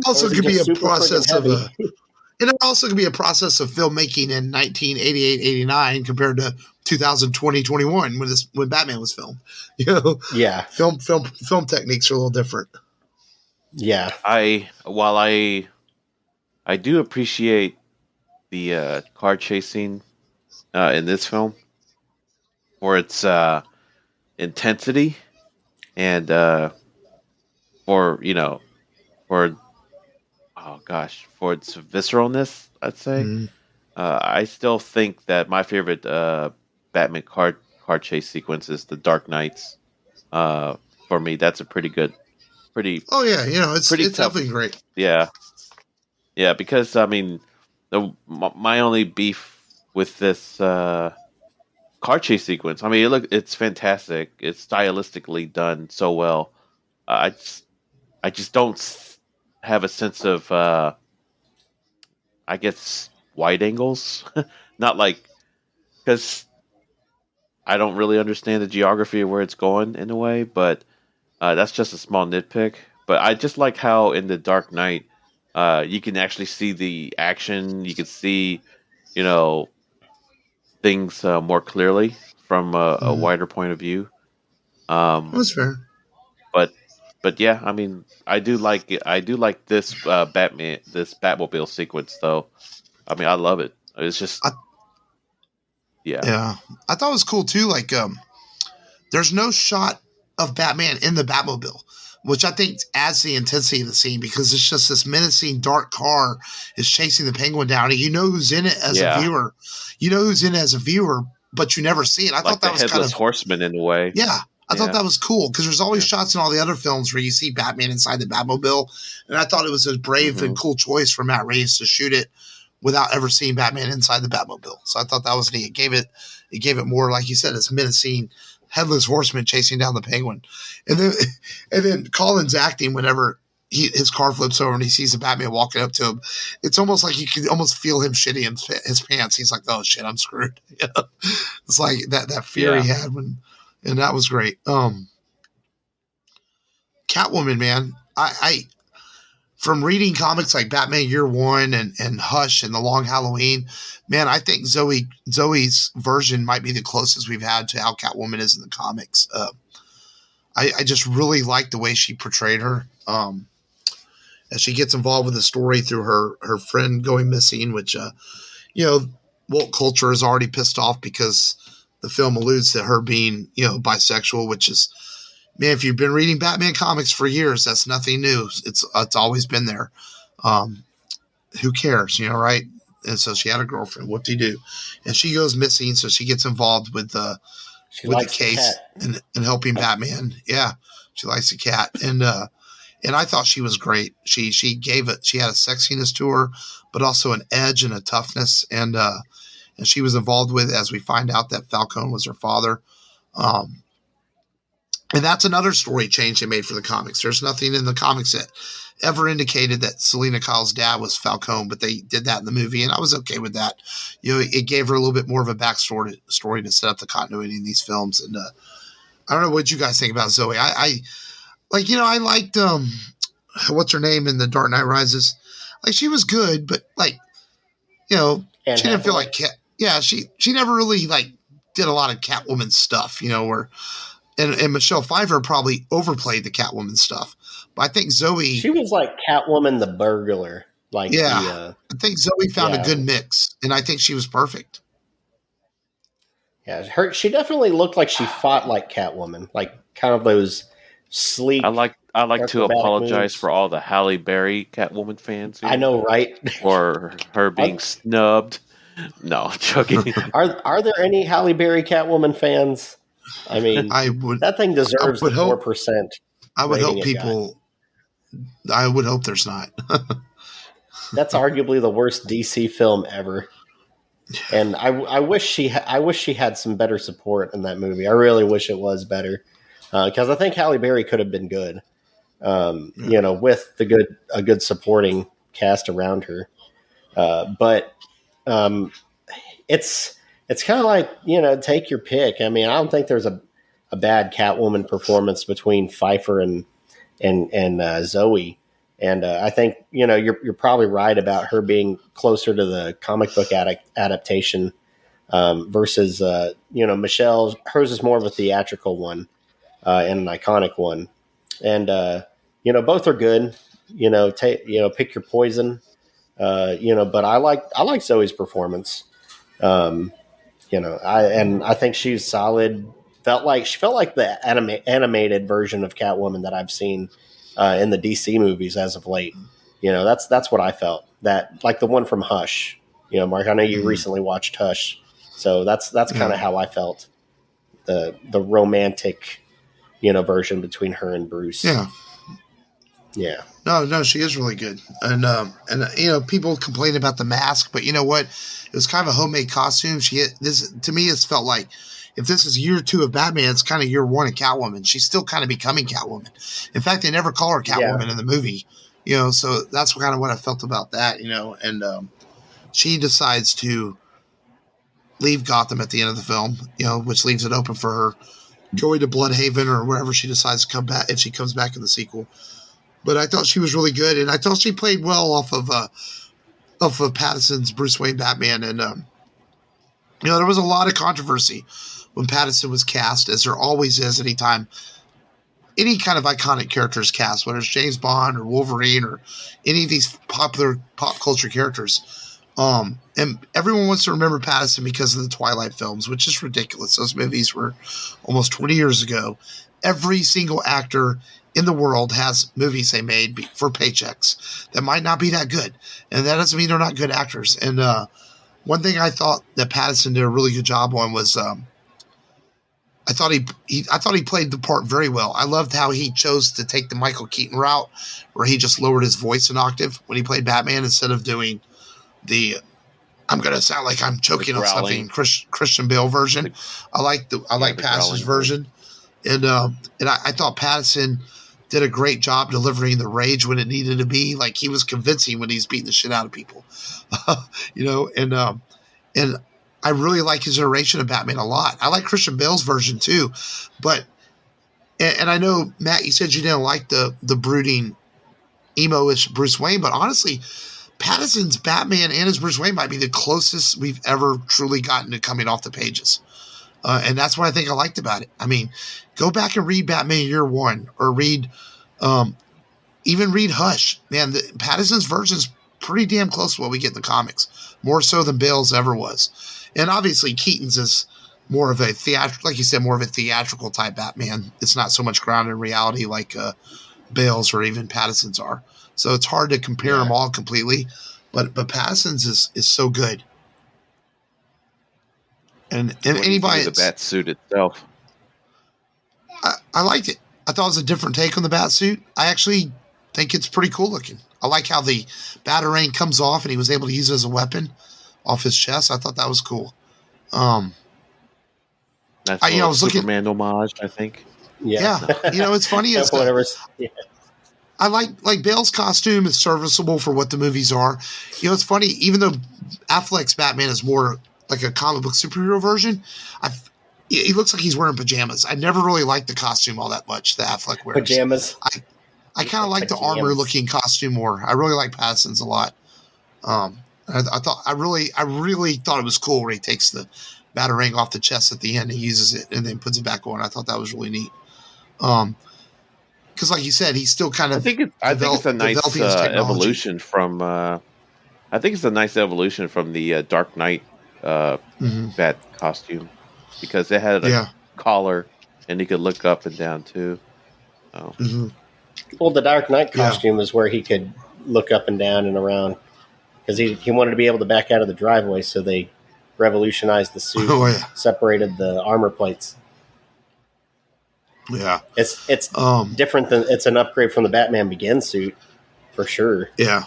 also could be a process of it also could be a process of filmmaking in 1988-89 compared to 2020-21 when Batman was filmed. Yeah, film techniques are a little different. Yeah, while I do appreciate the car chasing in this film for its intensity and for its visceralness, I'd say. Mm-hmm. I still think that my favorite Batman car chase sequence is the Dark Knights. For me, that's a pretty. Oh yeah, it's definitely great. Yeah, because I mean, my only beef with this car chase sequence. I mean, it's fantastic. It's stylistically done so well. I just don't have a sense of, I guess, wide angles. Not like, because I don't really understand the geography of where it's going in a way, but that's just a small nitpick. But I just like how in the Dark Knight, you can actually see the action. You can see, things more clearly from a wider point of view. That's fair. But yeah, I mean, I do like this Batmobile sequence, though. I mean, I love it. It's just, yeah. I thought it was cool too. Like, there's no shot of Batman in the Batmobile, which I think adds the intensity of the scene because it's just this menacing dark car is chasing the Penguin down, and you know who's in it as a viewer. You know who's in it as a viewer, but you never see it. I thought that was Headless Horseman in a way. Yeah. I thought that was cool because there's always shots in all the other films where you see Batman inside the Batmobile, and I thought it was a brave and cool choice for Matt Reeves to shoot it without ever seeing Batman inside the Batmobile. So I thought that was neat. It gave it more, like you said, it's menacing Headless Horseman chasing down the Penguin, and then Colin's acting whenever his car flips over and he sees the Batman walking up to him. It's almost like you can almost feel him shitting his pants. He's like, "Oh shit, I'm screwed." It's like that fear he had when. And that was great. Catwoman, man. I from reading comics like Batman Year One and Hush and The Long Halloween, man, I think Zoe's version might be the closest we've had to how Catwoman is in the comics. I just really like the way she portrayed her. As she gets involved with the story through her friend going missing, which woke culture is already pissed off because the film alludes to her being, bisexual, which is, man, if you've been reading Batman comics for years, that's nothing new. It's always been there. Who cares, right? And so she had a girlfriend. Whoop-de-doo. And she goes missing, so she gets involved with the case and helping Batman. Yeah, she likes the cat. And I thought she was great. She had a sexiness to her, but also an edge and a toughness. And she was involved with, as we find out, that Falcone was her father. And that's another story change they made for the comics. There's nothing in the comics that ever indicated that Selena Kyle's dad was Falcone, but they did that in the movie, and I was okay with that. It gave her a little bit more of a backstory to set up the continuity in these films. And I don't know what you guys think about Zoe. I liked what's her name in The Dark Knight Rises. Like, she was good, but she didn't feel like she never really did a lot of Catwoman stuff, and Michelle Pfeiffer probably overplayed the Catwoman stuff. But I think Zoe, she was like Catwoman the burglar. I think Zoe found a good mix, and I think she was perfect. Yeah, she definitely looked like she fought like Catwoman, like kind of those sleek. I like to apologize for all the Halle Berry Catwoman fans here. I know, right? For her being snubbed. No, joking. Are there any Halle Berry Catwoman fans? I mean, that thing deserves the 4%. I would hope people. I would hope there's not. That's arguably the worst DC film ever. And I wish she had some better support in that movie. I really wish it was better, because I think Halle Berry could have been good. With a good supporting cast around her. But it's kind of like, take your pick. I mean, I don't think there's a bad Catwoman performance between Pfeiffer and Zoe. And I think, you're probably right about her being closer to the comic book adaptation versus, Michelle. Hers is more of a theatrical one and an iconic one. And, both are good. Pick your poison. But I like Zoe's performance. I think she's solid. She felt like the animated version of Catwoman that I've seen in the DC movies as of late. That's what I felt. That, like the one from Hush. Mark, I know you recently watched Hush, so that's kind of how I felt. The romantic, version between her and Bruce. Yeah. Yeah. No, she is really good. And people complain about the mask, but you know what? It was kind of a homemade costume. To me, it's felt like if this is year 2 of Batman, it's kind of year 1 of Catwoman. She's still kind of becoming Catwoman. In fact, they never call her Catwoman in the movie, so that's kind of what I felt about that, and she decides to leave Gotham at the end of the film, which leaves it open for her going to Bloodhaven or wherever she decides to come back, if she comes back in the sequel. But I thought she was really good, and I thought she played well off of Pattinson's Bruce Wayne Batman. And there was a lot of controversy when Pattinson was cast, as there always is anytime any kind of iconic character is cast, whether it's James Bond or Wolverine or any of these popular pop culture characters. And everyone wants to remember Pattinson because of the Twilight films, which is ridiculous. Those movies were almost 20 years ago. Every single actor in the world has movies they made for paychecks that might not be that good. And that doesn't mean they're not good actors. And one thing I thought that Pattinson did a really good job on was I thought he played the part very well. I loved how he chose to take the Michael Keaton route, where he just lowered his voice an octave when he played Batman instead of doing the I'm going to sound like I'm choking on something Christian Bale version. I like Pattinson's version. And I thought Pattinson did a great job delivering the rage when it needed to be. Like, he was convincing when he's beating the shit out of people, and I really like his iteration of Batman a lot. I like Christian Bale's version too, but I know, Matt, you said you didn't like the brooding emo-ish Bruce Wayne, but honestly, Pattinson's Batman and his Bruce Wayne might be the closest we've ever truly gotten to coming off the pages. And that's what I think I liked about it. I mean, go back and read Batman Year One, or read Hush. Man, Pattinson's version is pretty damn close to what we get in the comics, more so than Bale's ever was. And obviously, Keaton's is more of a like you said, more of a theatrical type Batman. It's not so much grounded in reality like Bale's or even Pattinson's are. So it's hard to compare them all completely. But Pattinson's is so good. And anybody, the bat suit itself, I liked it. I thought it was a different take on the bat suit. I actually think it's pretty cool looking. I like how the Batarang comes off and he was able to use it as a weapon off his chest. I thought that was cool. That's I was Superman homage, I think. Yeah. It's funny. It's whatever. Yeah. I like Bale's costume is serviceable for what the movies are. It's funny, even though Affleck's Batman is more like a comic book superhero version, he looks like he's wearing pajamas. I never really liked the costume all that much that Affleck wears. Pajamas. I kind of like the armor looking costume more. I really like Pattinson's a lot. I really thought it was cool when he takes the Batarang off the chest at the end and uses it and then puts it back on. I thought that was really neat. Because like you said, he's still kind of. I think it's a nice evolution from. I think it's a nice evolution from the Dark Knight bat costume, because it had a collar and he could look up and down too. Oh. Well, the Dark Knight costume is where he could look up and down and around. because he wanted to be able to back out of the driveway, so they revolutionized the suit, separated the armor plates. Yeah, it's different than it's an upgrade from the Batman Begins suit for sure. Yeah,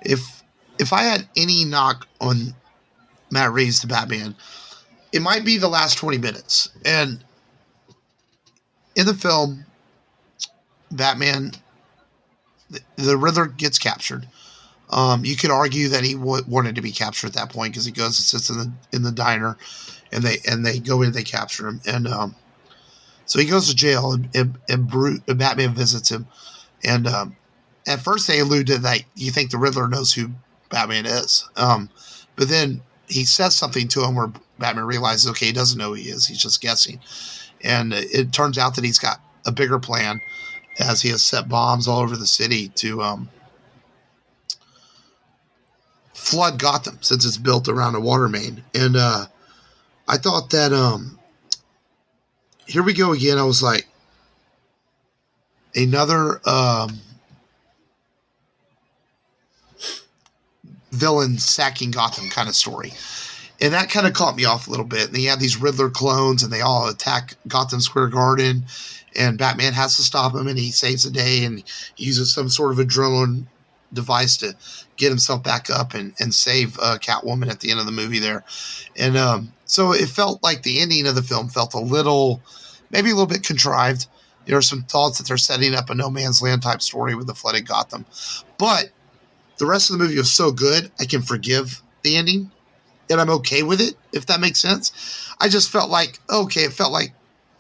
if I had any knock on Matt Reeves, the Batman, it might be the last 20 minutes. And in the film, Batman, the Riddler gets captured. You could argue that he wanted to be captured at that point because he goes and sits in the diner, and they go in, they capture him, and so he goes to jail, and Batman visits him, and at first they allude to that you think the Riddler knows who Batman is, but then he says something to him where Batman realizes, okay, he doesn't know who he is, he's just guessing, and it turns out that he's got a bigger plan, as he has set bombs all over the city to flood Gotham, since it's built around a water main. And I thought that here we go again. I was like, another villain sacking Gotham kind of story. And that kind of caught me off a little bit. And you have these Riddler clones, and they all attack Gotham Square Garden, and Batman has to stop him, and he saves the day, and he uses some sort of adrenaline device to get himself back up and save Catwoman at the end of the movie there. And so it felt like the ending of the film felt maybe a little bit contrived. There are some thoughts that they're setting up a no man's land type story with the flooded Gotham. But the rest of the movie was so good, I can forgive the ending, and I'm okay with it, if that makes sense. I just felt like, it felt like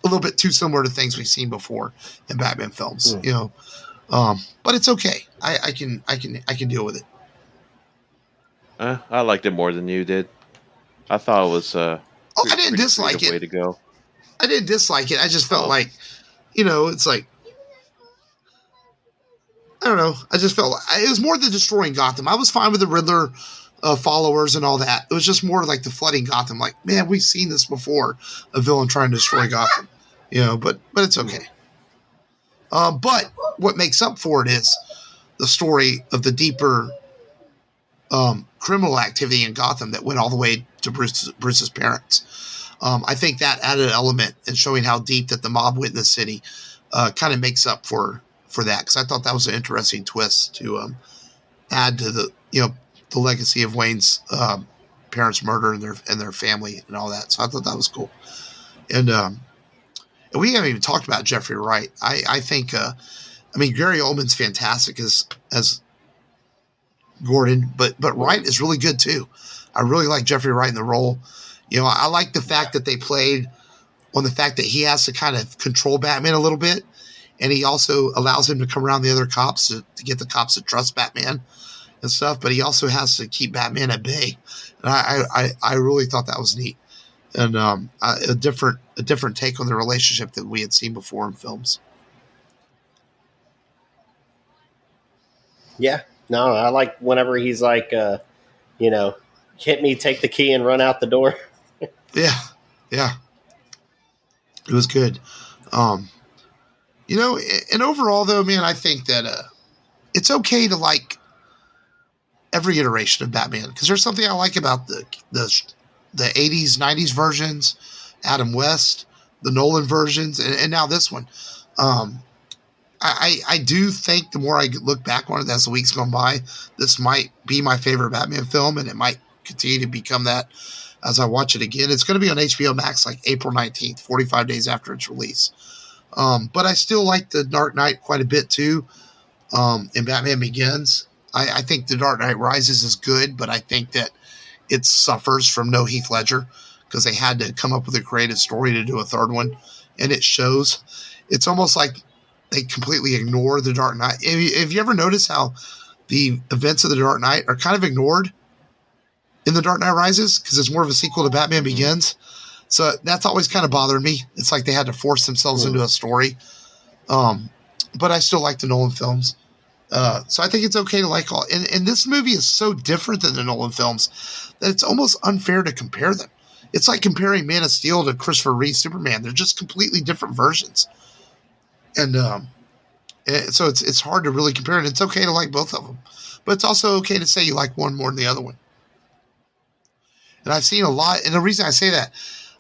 a little bit too similar to things we've seen before in Batman films, but it's okay. I can deal with it. I liked it more than you did. I thought it was I didn't dislike it. Way to go. I didn't dislike it. I just felt like, it's like, I don't know. I just felt like it was more than destroying Gotham. I was fine with the Riddler followers and all that. It was just more like the flooding Gotham. Like, man, we've seen this before, a villain trying to destroy Gotham, but it's okay. But what makes up for it is the story of the deeper criminal activity in Gotham that went all the way to Bruce's parents. I think that added element in showing how deep that the mob went in the city kind of makes up for that, because I thought that was an interesting twist to add to the the legacy of Wayne's parents' murder and their family and all that. So I thought that was cool. And we haven't even talked about Jeffrey Wright. I think Gary Oldman's fantastic as Gordon, but Wright is really good too. I really like Jeffrey Wright in the role. I like the fact that they played on the fact that he has to kind of control Batman a little bit, and he also allows him to come around the other cops to get the cops to trust Batman and stuff, but he also has to keep Batman at bay. And I really thought that was neat, and a different take on the relationship that we had seen before in films. Yeah, no, I like whenever he's like, hit me, take the key, and run out the door. Yeah, it was good. And overall, though, man, I think that it's okay to like every iteration of Batman, because there's something I like about the 80s, 90s versions, Adam West, the Nolan versions, and now this one. I do think the more I look back on it as the weeks gone by, this might be my favorite Batman film, and it might continue to become that as I watch it again. It's going to be on HBO Max like April 19th, 45 days after its release. But I still like The Dark Knight quite a bit too. In Batman Begins, I think The Dark Knight Rises is good, but I think that it suffers from no Heath Ledger, because they had to come up with a creative story to do a third one, and it shows. It's almost like they completely ignore The Dark Knight. Have you ever noticed how the events of The Dark Knight are kind of ignored in The Dark Knight Rises, because it's more of a sequel to Batman Begins? So that's always kind of bothered me. It's like they had to force themselves into a story. But I still like the Nolan films. So I think it's okay to like all. And this movie is so different than the Nolan films that it's almost unfair to compare them. It's like comparing Man of Steel to Christopher Reeve's Superman. They're just completely different versions. And so it's hard to really compare it. It's okay to like both of them. but it's also okay to say you like one more than the other one. And I've seen a lot, and the reason I say that,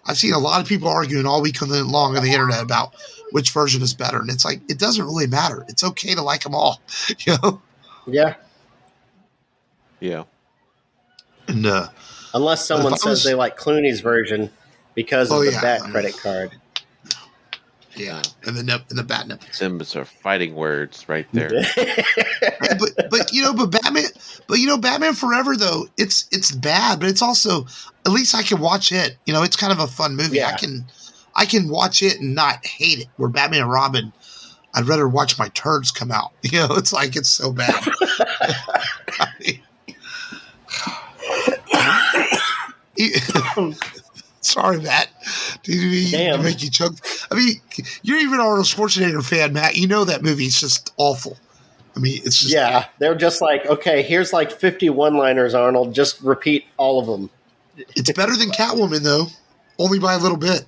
I've seen a lot of people arguing all week long on the internet about which version is better. And it's like, it doesn't really matter. It's okay to like them all, you know? Yeah. Yeah. And, unless someone says they like Clooney's version because of the Bat credit card. Yeah, and the Batman. Sims are fighting words right there. but Batman Forever though, it's bad, but it's also, at least I can watch it. You know, it's kind of a fun movie. Yeah. I can watch it and not hate it. Where Batman and Robin, I'd rather watch my turds come out. You know, it's like it's so bad. Sorry, Matt. Did make you choke? I mean, you're even Arnold Schwarzenegger fan, Matt. You know that movie's just awful. I mean, it's just they're just like, okay, here's like 50 one-liners, Arnold. Just repeat all of them. It's better than Catwoman, though, only by a little bit.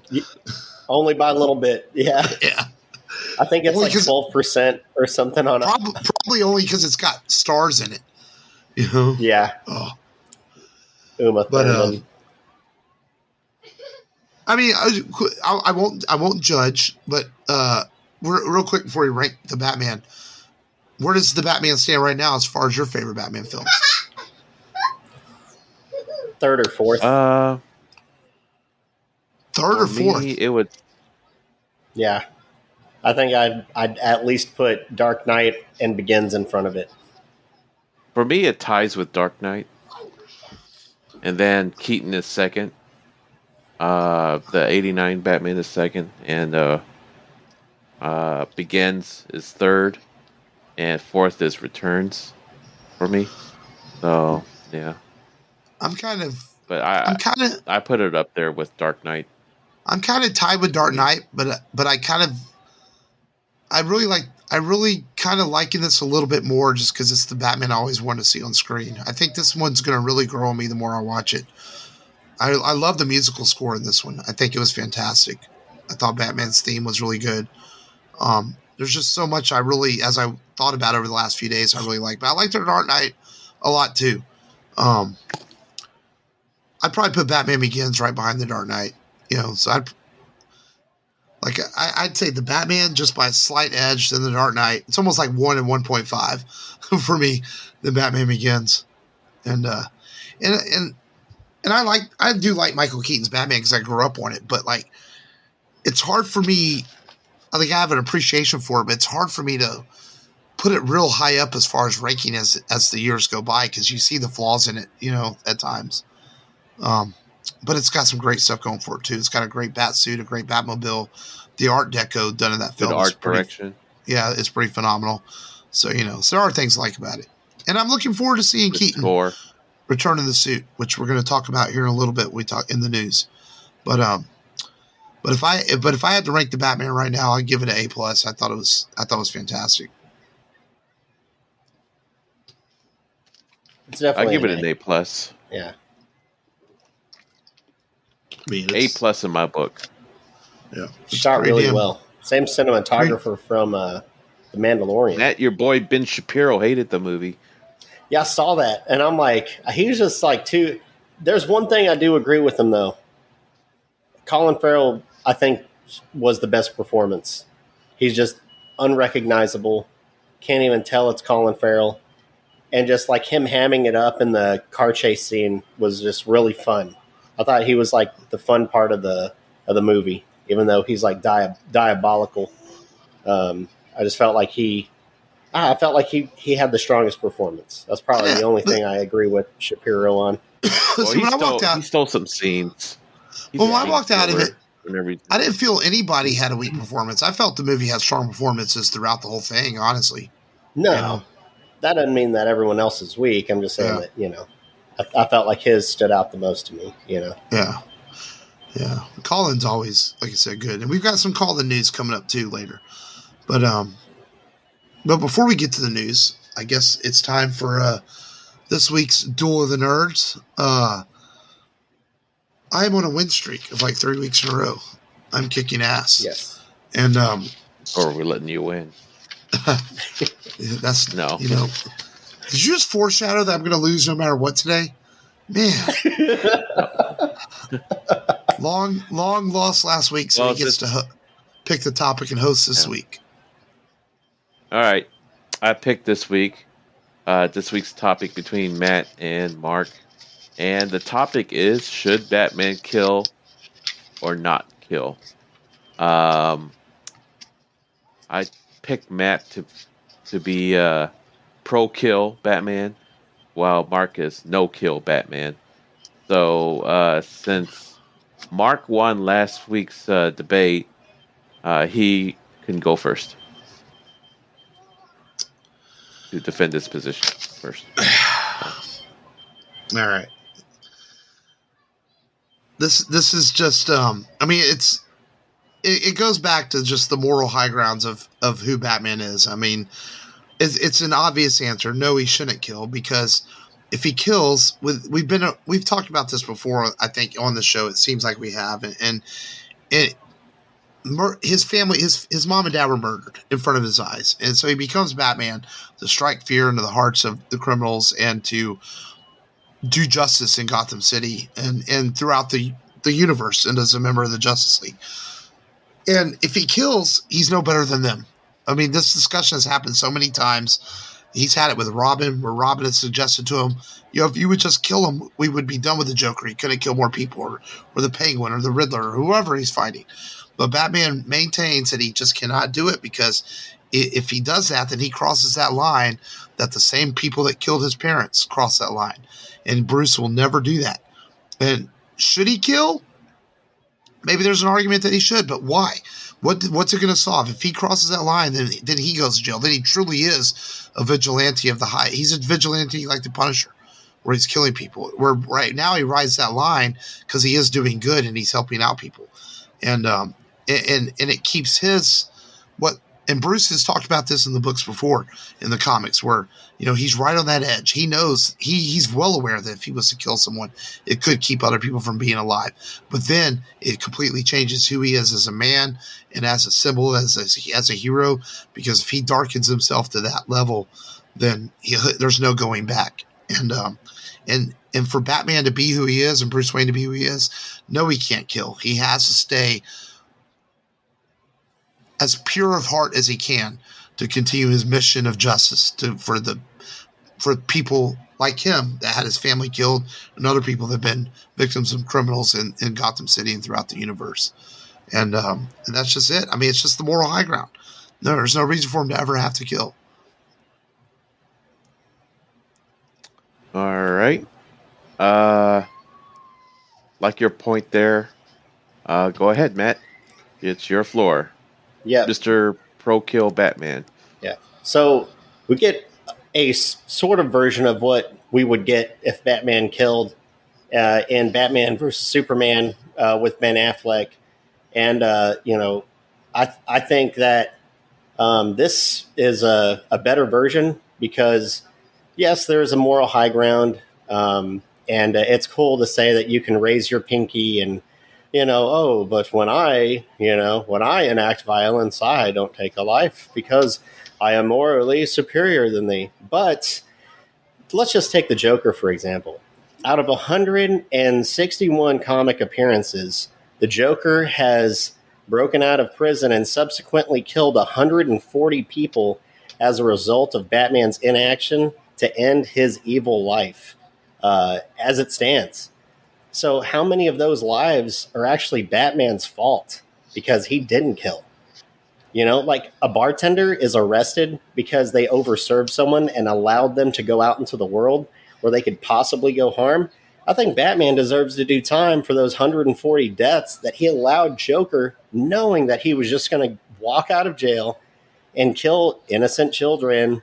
Only by a little bit, yeah. Yeah. I think it's only like 12% or something on it. Probably only because it's got stars in it. You know? Yeah. Oh. Uma Thurman. I mean, I won't judge, but real quick before we rank the Batman, where does the Batman stand right now as far as your favorite Batman films? Third or fourth? Third or fourth? It would. Yeah, I think I'd at least put Dark Knight and Begins in front of it. For me, it ties with Dark Knight, and then Keaton is second. The 89 Batman is second, and Begins is third, and fourth is Returns for me. So yeah, I put it up there with Dark Knight. I'm kind of tied with Dark Knight, but I really kind of liking this a little bit more just because it's the Batman I always want to see on screen. I think this one's going to really grow on me the more I watch it. I love the musical score in this one. I think it was fantastic. I thought Batman's theme was really good. There's just so much as I thought about over the last few days, I really like. But I liked The Dark Knight a lot too. I'd probably put Batman Begins right behind The Dark Knight. You know, so I'd say the Batman just by a slight edge, then The Dark Knight. It's almost like 1 and 1.5 for me. The Batman Begins, and I do like Michael Keaton's Batman because I grew up on it, but like, it's hard for me. I think I have an appreciation for it, but it's hard for me to put it real high up as far as ranking as the years go by because you see the flaws in it, you know, at times. But it's got some great stuff going for it too. It's got a great bat suit, a great Batmobile. The art deco done in that film, good art direction. Yeah, it's pretty phenomenal. So so there are things I like about it, and I'm looking forward to seeing Keaton return in the suit, which we're going to talk about here in a little bit. We talk in the news, but if I had to rank the Batman right now, I'd give it an A+. I thought it was fantastic. It's definitely. I give it an A+. Yeah. A+ in my book. Yeah, shot really well. Same cinematographer from The Mandalorian. Matt, your boy Ben Shapiro hated the movie. Yeah, I saw that, and I'm like, he was just like too. There's one thing I do agree with him though. Colin Farrell, I think, was the best performance. He's just unrecognizable. Can't even tell it's Colin Farrell, and just like him hamming it up in the car chase scene was just really fun. I thought he was like the fun part of the movie, even though he's like diabolical. I just felt like he had the strongest performance. That's probably the only thing I agree with Shapiro on. Well, he stole some scenes. When I walked out of it, I didn't feel anybody had a weak performance. I felt the movie had strong performances throughout the whole thing, honestly. No, that doesn't mean that everyone else is weak. I'm just saying that, I felt like his stood out the most to me, Yeah. Yeah. Colin's always, like I said, good. And we've got some Colin news coming up too later. But before we get to the news, I guess it's time for this week's Duel of the Nerds. I am on a win streak of like 3 weeks in a row. I'm kicking ass. Yes. And or we're letting you win. That's no. Did you just foreshadow that I'm going to lose no matter what today? Man. long loss last week, so he gets to pick the topic and host this week. All right. I picked this week. This week's topic between Matt and Mark. And the topic is, should Batman kill or not kill? I picked Matt to be pro-kill Batman, while Mark is no-kill Batman. So since Mark won last week's debate, he can go first to defend his position first. All right. This is just it goes back to just the moral high grounds of who Batman is. I mean, it's an obvious answer. No, he shouldn't kill, because if he kills, we've talked about this before, I think, on the show. It seems like we have, and his family, his mom and dad were murdered in front of his eyes, and so he becomes Batman to strike fear into the hearts of the criminals and to do justice in Gotham City and throughout the universe, and as a member of the Justice League. And if he kills, he's no better than them. I mean, this discussion has happened so many times. He's had it with Robin, where Robin has suggested to him, if you would just kill him, we would be done with the Joker. He couldn't kill more people, or the Penguin, or the Riddler, or whoever he's fighting. But Batman maintains that he just cannot do it, because if he does that, then he crosses that line that the same people that killed his parents cross that line. And Bruce will never do that. And should he kill? Maybe there's an argument that he should, but why? What's it going to solve? If he crosses that line, then he goes to jail. Then he truly is a vigilante of the high. He's a vigilante like the Punisher, where he's killing people. Where right now he rides that line because he is doing good and he's helping out people. And it keeps his and Bruce has talked about this in the books before, in the comics, where, he's right on that edge. He knows, he's well aware that if he was to kill someone, it could keep other people from being alive. But then it completely changes who he is as a man and as a symbol, as a hero, because if he darkens himself to that level, then there's no going back. And for Batman to be who he is and Bruce Wayne to be who he is, no, he can't kill. He has to stay as pure of heart as he can to continue his mission of justice for people like him that had his family killed and other people that have been victims of criminals in Gotham City and throughout the universe. And that's just it. I mean, it's just the moral high ground. No, there's no reason for him to ever have to kill. All right. Like your point there. Go ahead, Matt. It's your floor. Yeah, Mr. Pro-Kill Batman. Yeah. So we get a sort of version of what we would get if Batman killed in Batman versus Superman with Ben Affleck. And, I think that this is a better version because, yes, there is a moral high ground. And it's cool to say that you can raise your pinky and, but when I enact violence, I don't take a life because I am morally superior than thee. But let's just take the Joker, for example. Out of 161 comic appearances, the Joker has broken out of prison and subsequently killed 140 people as a result of Batman's inaction to end his evil life as it stands. So how many of those lives are actually Batman's fault because he didn't kill? Like a bartender is arrested because they overserved someone and allowed them to go out into the world where they could possibly go harm. I think Batman deserves to do time for those 140 deaths that he allowed Joker, knowing that he was just going to walk out of jail and kill innocent children,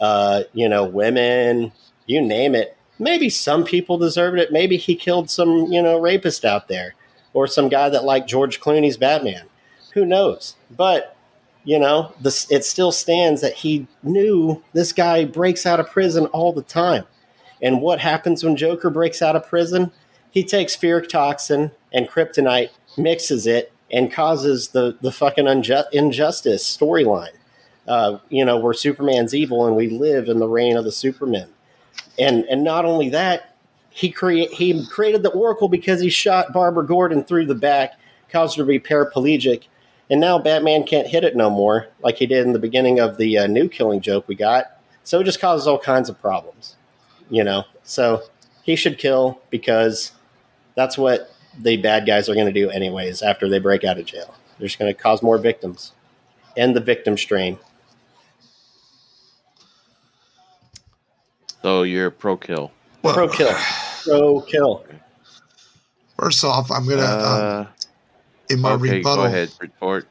women, you name it. Maybe some people deserved it. Maybe he killed some, rapist out there or some guy that liked George Clooney's Batman. Who knows? But, it still stands that he knew this guy breaks out of prison all the time. And what happens when Joker breaks out of prison? He takes fear toxin and kryptonite, mixes it, and causes the fucking injustice storyline. where Superman's evil and we live in the reign of the Supermen. And not only that, he created the Oracle because he shot Barbara Gordon through the back, caused her to be paraplegic, and now Batman can't hit it no more like he did in the beginning of the new Killing Joke we got. So it just causes all kinds of problems, So he should kill because that's what the bad guys are going to do anyways after they break out of jail. They're just going to cause more victims. End the victim strain. So you're pro-kill. Well, Pro-kill. First off, I'm going to, in my rebuttal. Go ahead, report.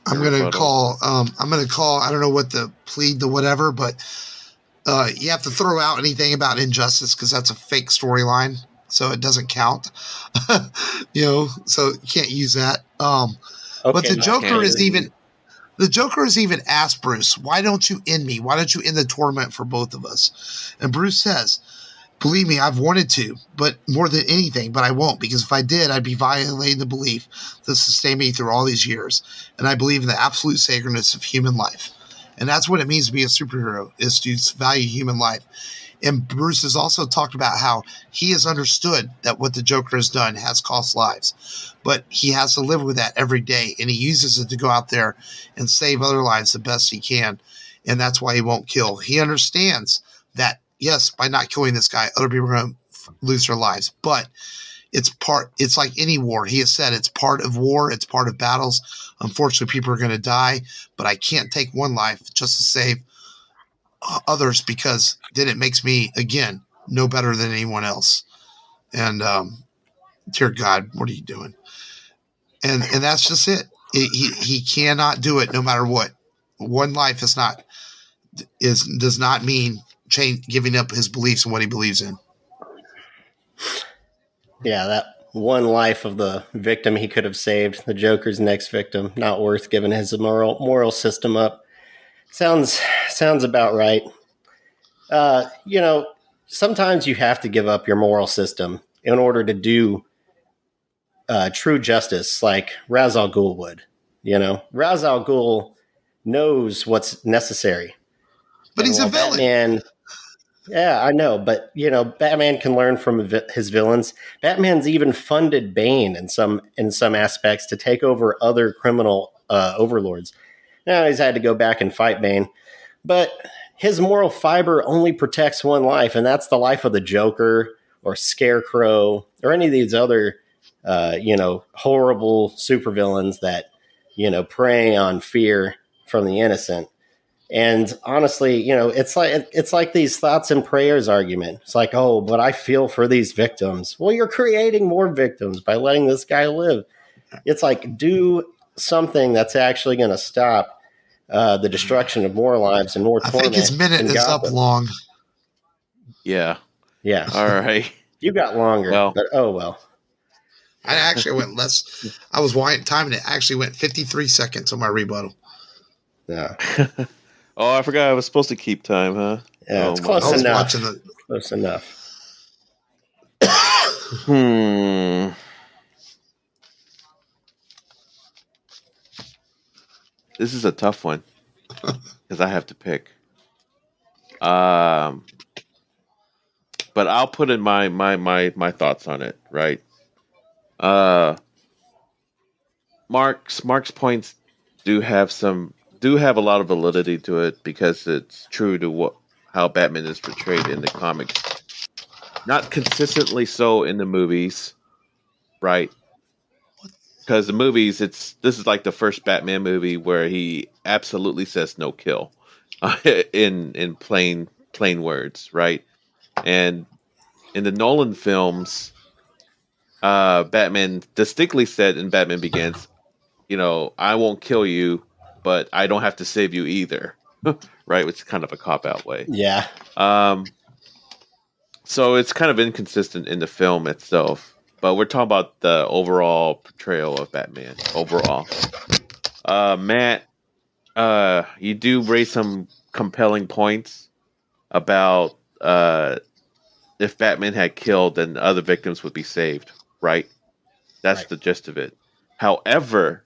I'm going to call, I don't know what the plead, the whatever, but you have to throw out anything about injustice because that's a fake storyline. So it doesn't count, so you can't use that. But the Joker is even asked Bruce, why don't you end me? Why don't you end the torment for both of us? And Bruce says, believe me, I've wanted to, but more than anything, but I won't, because if I did, I'd be violating the belief that sustained me through all these years. And I believe in the absolute sacredness of human life. And that's what it means to be a superhero, is to value human life. And Bruce has also talked about how he has understood that what the Joker has done has cost lives, but he has to live with that every day, and he uses it to go out there and save other lives the best he can, and that's why he won't kill. He understands that, yes, by not killing this guy, other people are going to lose their lives, but it's like any war. He has said it's part of war, it's part of battles. Unfortunately, people are going to die, but I can't take one life just to save others, because then it makes me, again, no better than anyone else. And dear God, what are you doing? And that's just it. He cannot do it no matter what. One life does not mean giving up his beliefs and what he believes in. Yeah, that one life of the victim he could have saved, the Joker's next victim, not worth giving his moral system up. Sounds about right. Sometimes you have to give up your moral system in order to do true justice, like Ra's al Ghul would. Ra's al Ghul knows what's necessary. But he's a villain. Yeah, I know. But, Batman can learn from his villains. Batman's even funded Bane in some aspects to take over other criminal overlords. Now he's had to go back and fight Bane. But his moral fiber only protects one life, and that's the life of the Joker or Scarecrow or any of these other, horrible supervillains that, prey on fear from the innocent. And honestly, it's like these thoughts and prayers argument. It's like, oh, but I feel for these victims. Well, you're creating more victims by letting this guy live. It's like, do something that's actually going to stop the destruction of more lives and more torment. I think his minute is up long. Yeah. Yeah. All right. You got longer, but oh well. I actually went less. I was timing it. I actually went 53 seconds on my rebuttal. Yeah. Oh, I forgot I was supposed to keep time, huh? Yeah, it's close enough. Close enough. This is a tough one because I have to pick. But I'll put in my thoughts on it, right? Mark's points do have a lot of validity to it because it's true to how Batman is portrayed in the comics. Not consistently so in the movies, right? Because the movies, this is like the first Batman movie where he absolutely says no kill, in plain words, right? And in the Nolan films, Batman distinctly said in Batman Begins, I won't kill you, but I don't have to save you either, right? Which is kind of a cop-out way. Yeah. So it's kind of inconsistent in the film itself. But we're talking about the overall portrayal of Batman. Overall. Matt, you do raise some compelling points about if Batman had killed, then other victims would be saved, right? That's the gist of it. However,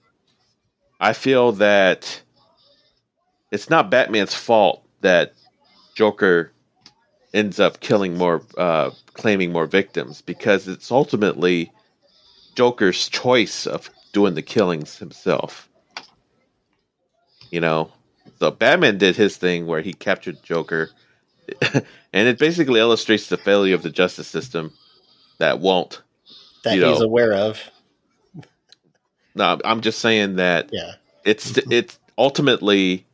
I feel that it's not Batman's fault that Joker ends up killing more, claiming more victims, because it's ultimately Joker's choice of doing the killings himself. You know, so Batman did his thing where he captured Joker, and it basically illustrates the failure of the justice system that won't. That he's aware of. No, I'm just saying that Yeah. it's ultimately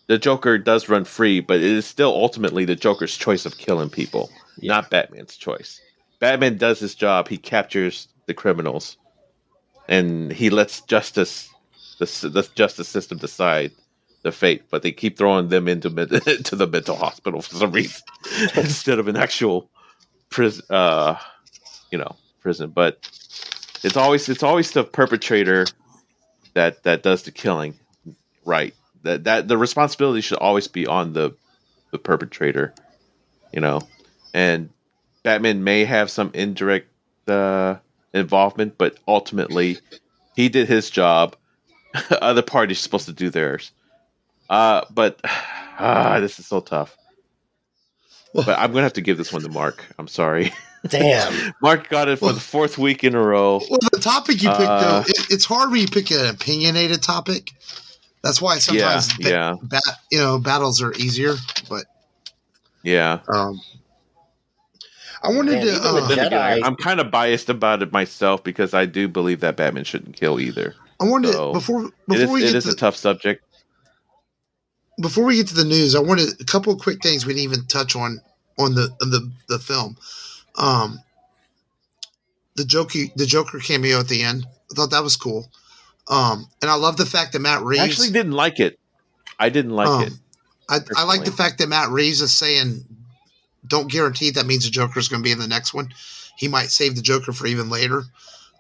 the Joker does run free, but it is still ultimately the Joker's choice of killing people, not Batman's choice. Batman does his job; he captures the criminals, and he lets the justice system decide the fate. But they keep throwing them into the mental hospital for some reason instead of an actual prison. Prison. But it's always the perpetrator that does the killing, right? That the responsibility should always be on the perpetrator, and Batman may have some indirect involvement, but ultimately he did his job. Other parties are supposed to do theirs. But this is so tough. But I'm gonna have to give this one to Mark. I'm sorry. Damn. Mark got it for the fourth week in a row. Well, the topic you picked, though, it's hard when you pick an opinionated topic. That's why sometimes battles are easier. But yeah, I wanted to. I'm kind of biased about it myself because I do believe that Batman shouldn't kill either. I wanted before it is a tough subject. Before we get to the news, I wanted a couple of quick things we didn't even touch on the film. The Joker cameo at the end. I thought that was cool. And I love the fact that Matt Reeves... I actually didn't like it. I didn't like it. I like the fact that Matt Reeves is saying, don't guarantee that means the Joker is going to be in the next one. He might save the Joker for even later.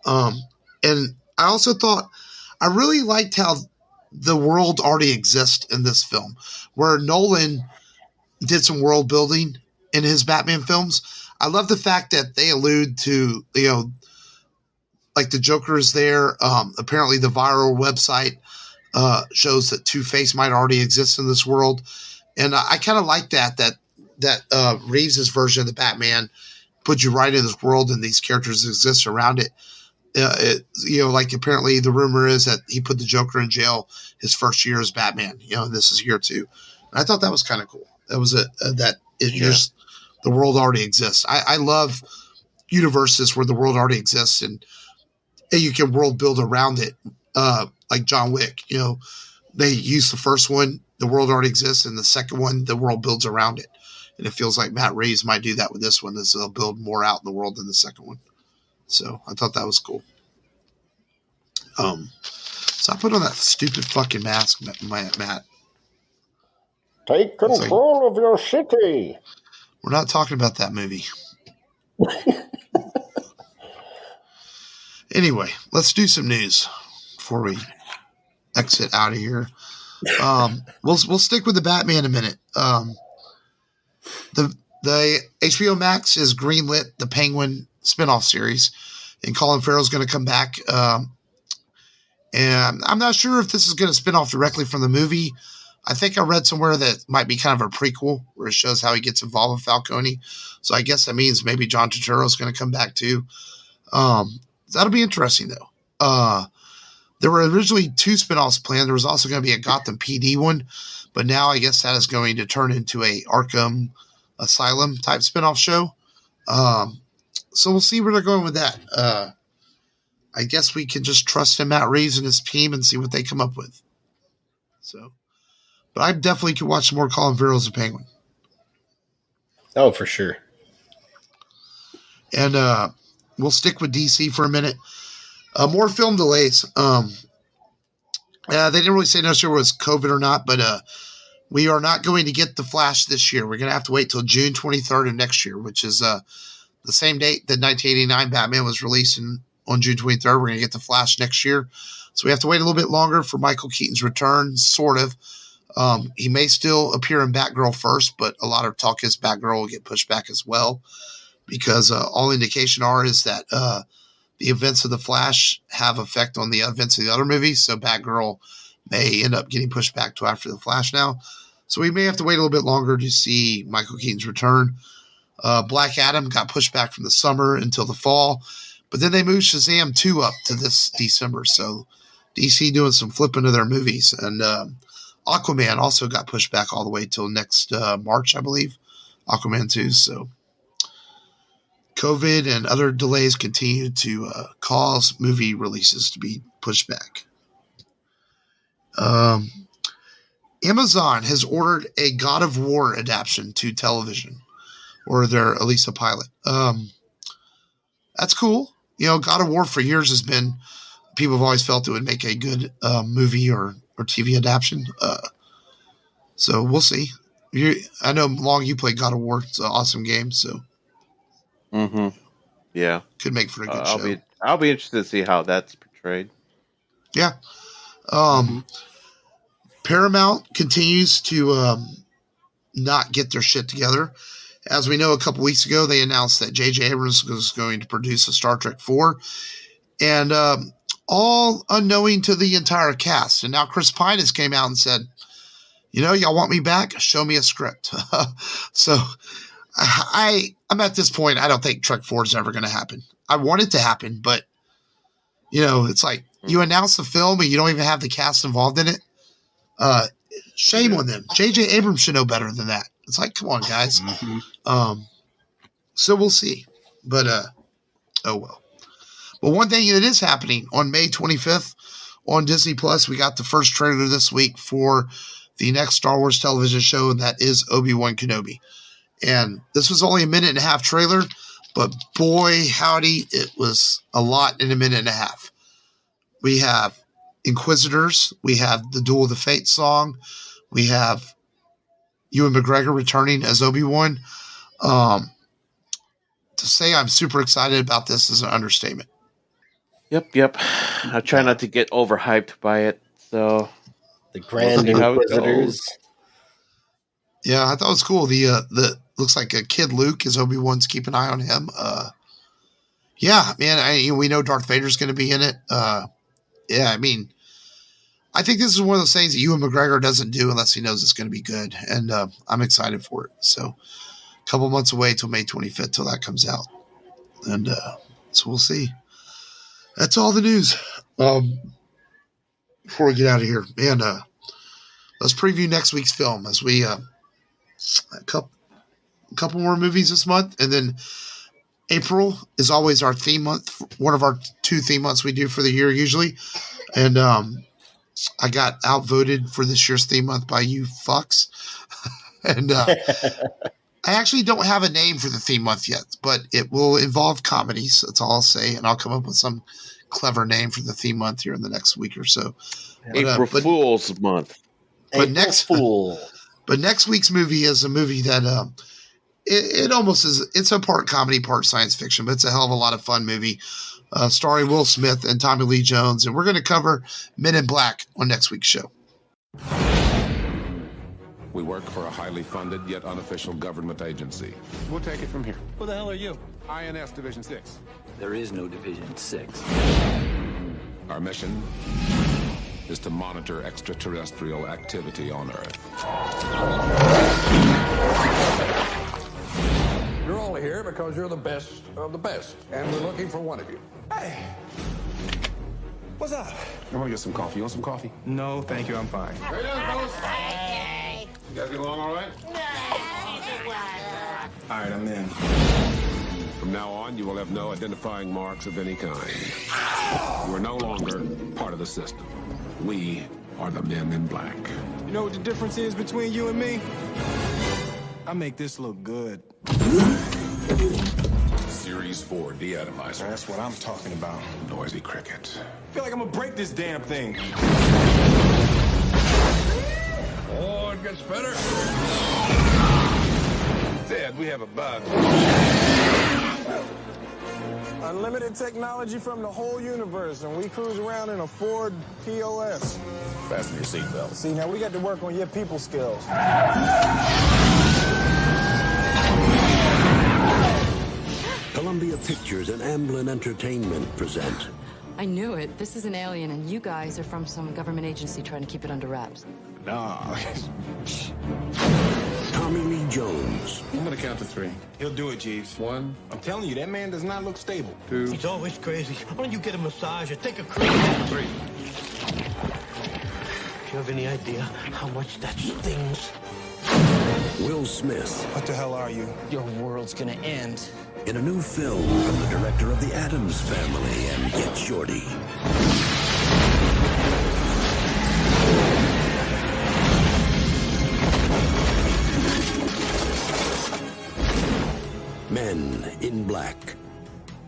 And I also thought, I really liked how the world already exists in this film, where Nolan did some world building in his Batman films. I love the fact that they allude to, like the Joker is there. Apparently the viral website shows that Two-Face might already exist in this world. And I kind of like that Reeves' version of the Batman puts you right in this world and these characters exist around it. Like apparently the rumor is that he put the Joker in jail his first year as Batman, and this is year 2. And I thought that was kind of cool. That was just the world already exists. I love universes where the world already exists and you can world build around it. Like John Wick, they use the first one, the world already exists, and the second one, the world builds around it. And it feels like Matt Reeves might do that with this one, as they'll build more out in the world than the second one. So I thought that was cool. So I put on that stupid fucking mask, Matt. Take control of your city. We're not talking about that movie. Anyway, let's do some news before we exit out of here. We'll stick with the Batman a minute. The HBO Max has greenlit the Penguin spinoff series, and Colin Farrell is going to come back. And I'm not sure if this is going to spin off directly from the movie. I think I read somewhere that it might be kind of a prequel where it shows how he gets involved with Falcone. So I guess that means maybe John Turturro is going to come back too. That'll be interesting though. There were originally 2 spinoffs planned. There was also going to be a Gotham PD one, but now I guess that is going to turn into a Arkham Asylum type spinoff show. So we'll see where they're going with that. I guess we can just trust in Matt Reeves and his team and see what they come up with. So, but I definitely could watch some more Colin Farrell as a Penguin. Oh, for sure. And we'll stick with DC for a minute. More film delays. They didn't really say necessarily was COVID or not, but we are not going to get The Flash this year. We're going to have to wait till June 23rd of next year, which is the same date that 1989 Batman was released on June 23rd. We're going to get The Flash next year. So we have to wait a little bit longer for Michael Keaton's return, sort of. He may still appear in Batgirl first, but a lot of talk is Batgirl will get pushed back as well, because all indication is that the events of The Flash have effect on the events of the other movies. So Batgirl may end up getting pushed back to after The Flash now. So we may have to wait a little bit longer to see Michael Keaton's return. Black Adam got pushed back from the summer until the fall, but then they moved Shazam 2 up to this December. So DC doing some flipping of their movies. And Aquaman also got pushed back all the way till next March, I believe. Aquaman 2. So COVID and other delays continue to cause movie releases to be pushed back. Amazon has ordered a God of War adaptation to television, or they're at least a pilot. That's cool. You know, God of War for years has been, people have always felt it would make a good movie or TV adaptation. So we'll see. I know, Long, you played God of War. It's an awesome game. So, yeah, could make for a good show. I'll be interested to see how that's portrayed. Yeah. Paramount continues to not get their shit together. As we know, a couple weeks ago, they announced that J.J. Abrams was going to produce a Star Trek 4, and all unknowing to the entire cast. And now Chris Pine has came out and said, you know, y'all want me back? Show me a script. So I'm at this point, I don't think Trek 4 is ever going to happen. I want it to happen, but, you know, it's like you announce the film and you don't even have the cast involved in it. Shame on them. J.J. Abrams should know better than that. It's like, come on, guys. So we'll see. But, oh well. But one thing that is happening on May 25th on Disney Plus, we got the first trailer this week for the next Star Wars television show, and that is Obi-Wan Kenobi. And this was only a 1.5-minute trailer, but boy, howdy, it was a lot in a 1.5 minutes. We have Inquisitors. We have the Duel of the Fates song. We have Ewan McGregor returning as Obi-Wan. To say I'm super excited about this is an understatement. Yep. I try not to get overhyped by it. So the Grand Inquisitors. Yeah, I thought it was cool. The looks like a kid Luke is Obi-Wan's. Keep an eye on him. Yeah, man. We know Darth Vader's going to be in it. Yeah, I mean, I think this is one of those things that Ewan McGregor doesn't do unless he knows it's going to be good, and I'm excited for it. So, a couple months away till May 25th till that comes out, and so we'll see. That's all the news. Before we get out of here, man, let's preview next week's film as we a couple more movies this month, and then April is always our theme month, one of our 2 theme months we do for the year usually, and I got outvoted for this year's theme month by you fucks, and I actually don't have a name for the theme month yet, but it will involve comedies. That's all I'll say, and I'll come up with some clever name for the theme month here in the next week or so. April Fool's month. But next week's movie is a movie that it almost is. It's a part comedy, part science fiction, but it's a hell of a lot of fun movie, starring Will Smith and Tommy Lee Jones, and we're going to cover Men in Black on next week's show. We work for a highly funded yet unofficial government agency. We'll take it from here. Who the hell are you? INS Division 6. There is no Division 6. Our mission is to monitor extraterrestrial activity on Earth. You're all here because you're the best of the best, and we're looking for one of you. Hey! What's up? I want to get some coffee. You want some coffee? No, thank you, I'm fine. Hey, fellas. You guys get along all right? All right, I'm in. From now on, you will have no identifying marks of any kind. You are no longer part of the system. We are the Men in Black. You know what the difference is between you and me? I make this look good. Series 4 deatomizer. That's what I'm talking about. Noisy cricket. I feel like I'm gonna break this damn thing. Oh, it gets better. Dad, we have a bug. Unlimited technology from the whole universe, and we cruise around in a Ford POS. Fasten your seatbelt. See, now we got to work on your people skills. Columbia Pictures and Amblin Entertainment present I knew it. This is an alien, and you guys are from some government agency trying to keep it under wraps. Nah. Tommy Lee Jones. I'm gonna count to 3. He'll do it, Jeeves. 1. I'm telling you, that man does not look stable. 2. He's always crazy. Why don't you get a massage or take a cruise? 3. Do you have any idea how much that stings? Will Smith. What the hell are you? Your world's gonna end. In a new film from the director of The Addams Family and Get Shorty. Men in Black.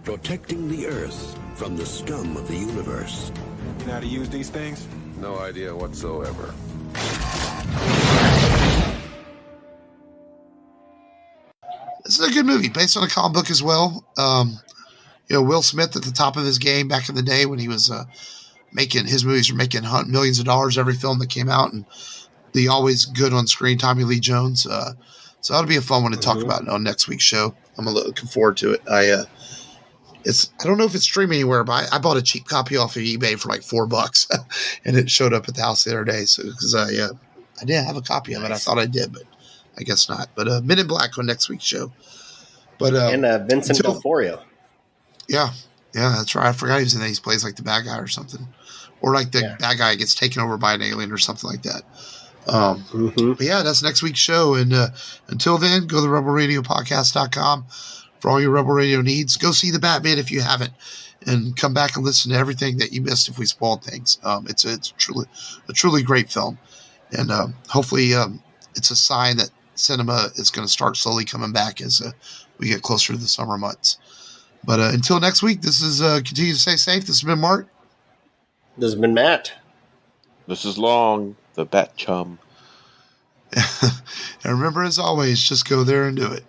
Protecting the Earth from the scum of the universe. You know how to use these things? No idea whatsoever. This is a good movie, based on a comic book as well. Will Smith at the top of his game back in the day when he was making his movies were making millions of dollars every film that came out, and the always good on screen Tommy Lee Jones. So that'll be a fun one to talk about on next week's show. I'm looking forward to it. I don't know if it's streaming anywhere, but I bought a cheap copy off of eBay for like $4, and it showed up at the house the other day. So because I didn't have a copy of it, I thought I did, but I guess not. But Men in Black on next week's show. But and Vincent D'Onofrio. Yeah, that's right. I forgot he was in that. He plays like the bad guy or something, or like the bad guy gets taken over by an alien or something like that. But yeah, that's next week's show. And until then, go to rebelradiopodcast.com for all your Rebel Radio needs. Go see The Batman if you haven't, and come back and listen to everything that you missed if we spoiled things. It's a truly great film, and hopefully it's a sign that cinema is going to start slowly coming back as we get closer to the summer months. But until next week, this is continue to stay safe. This has been Mark. This has been Matt. This is Long, the Bat Chum. And remember, as always, just go there and do it.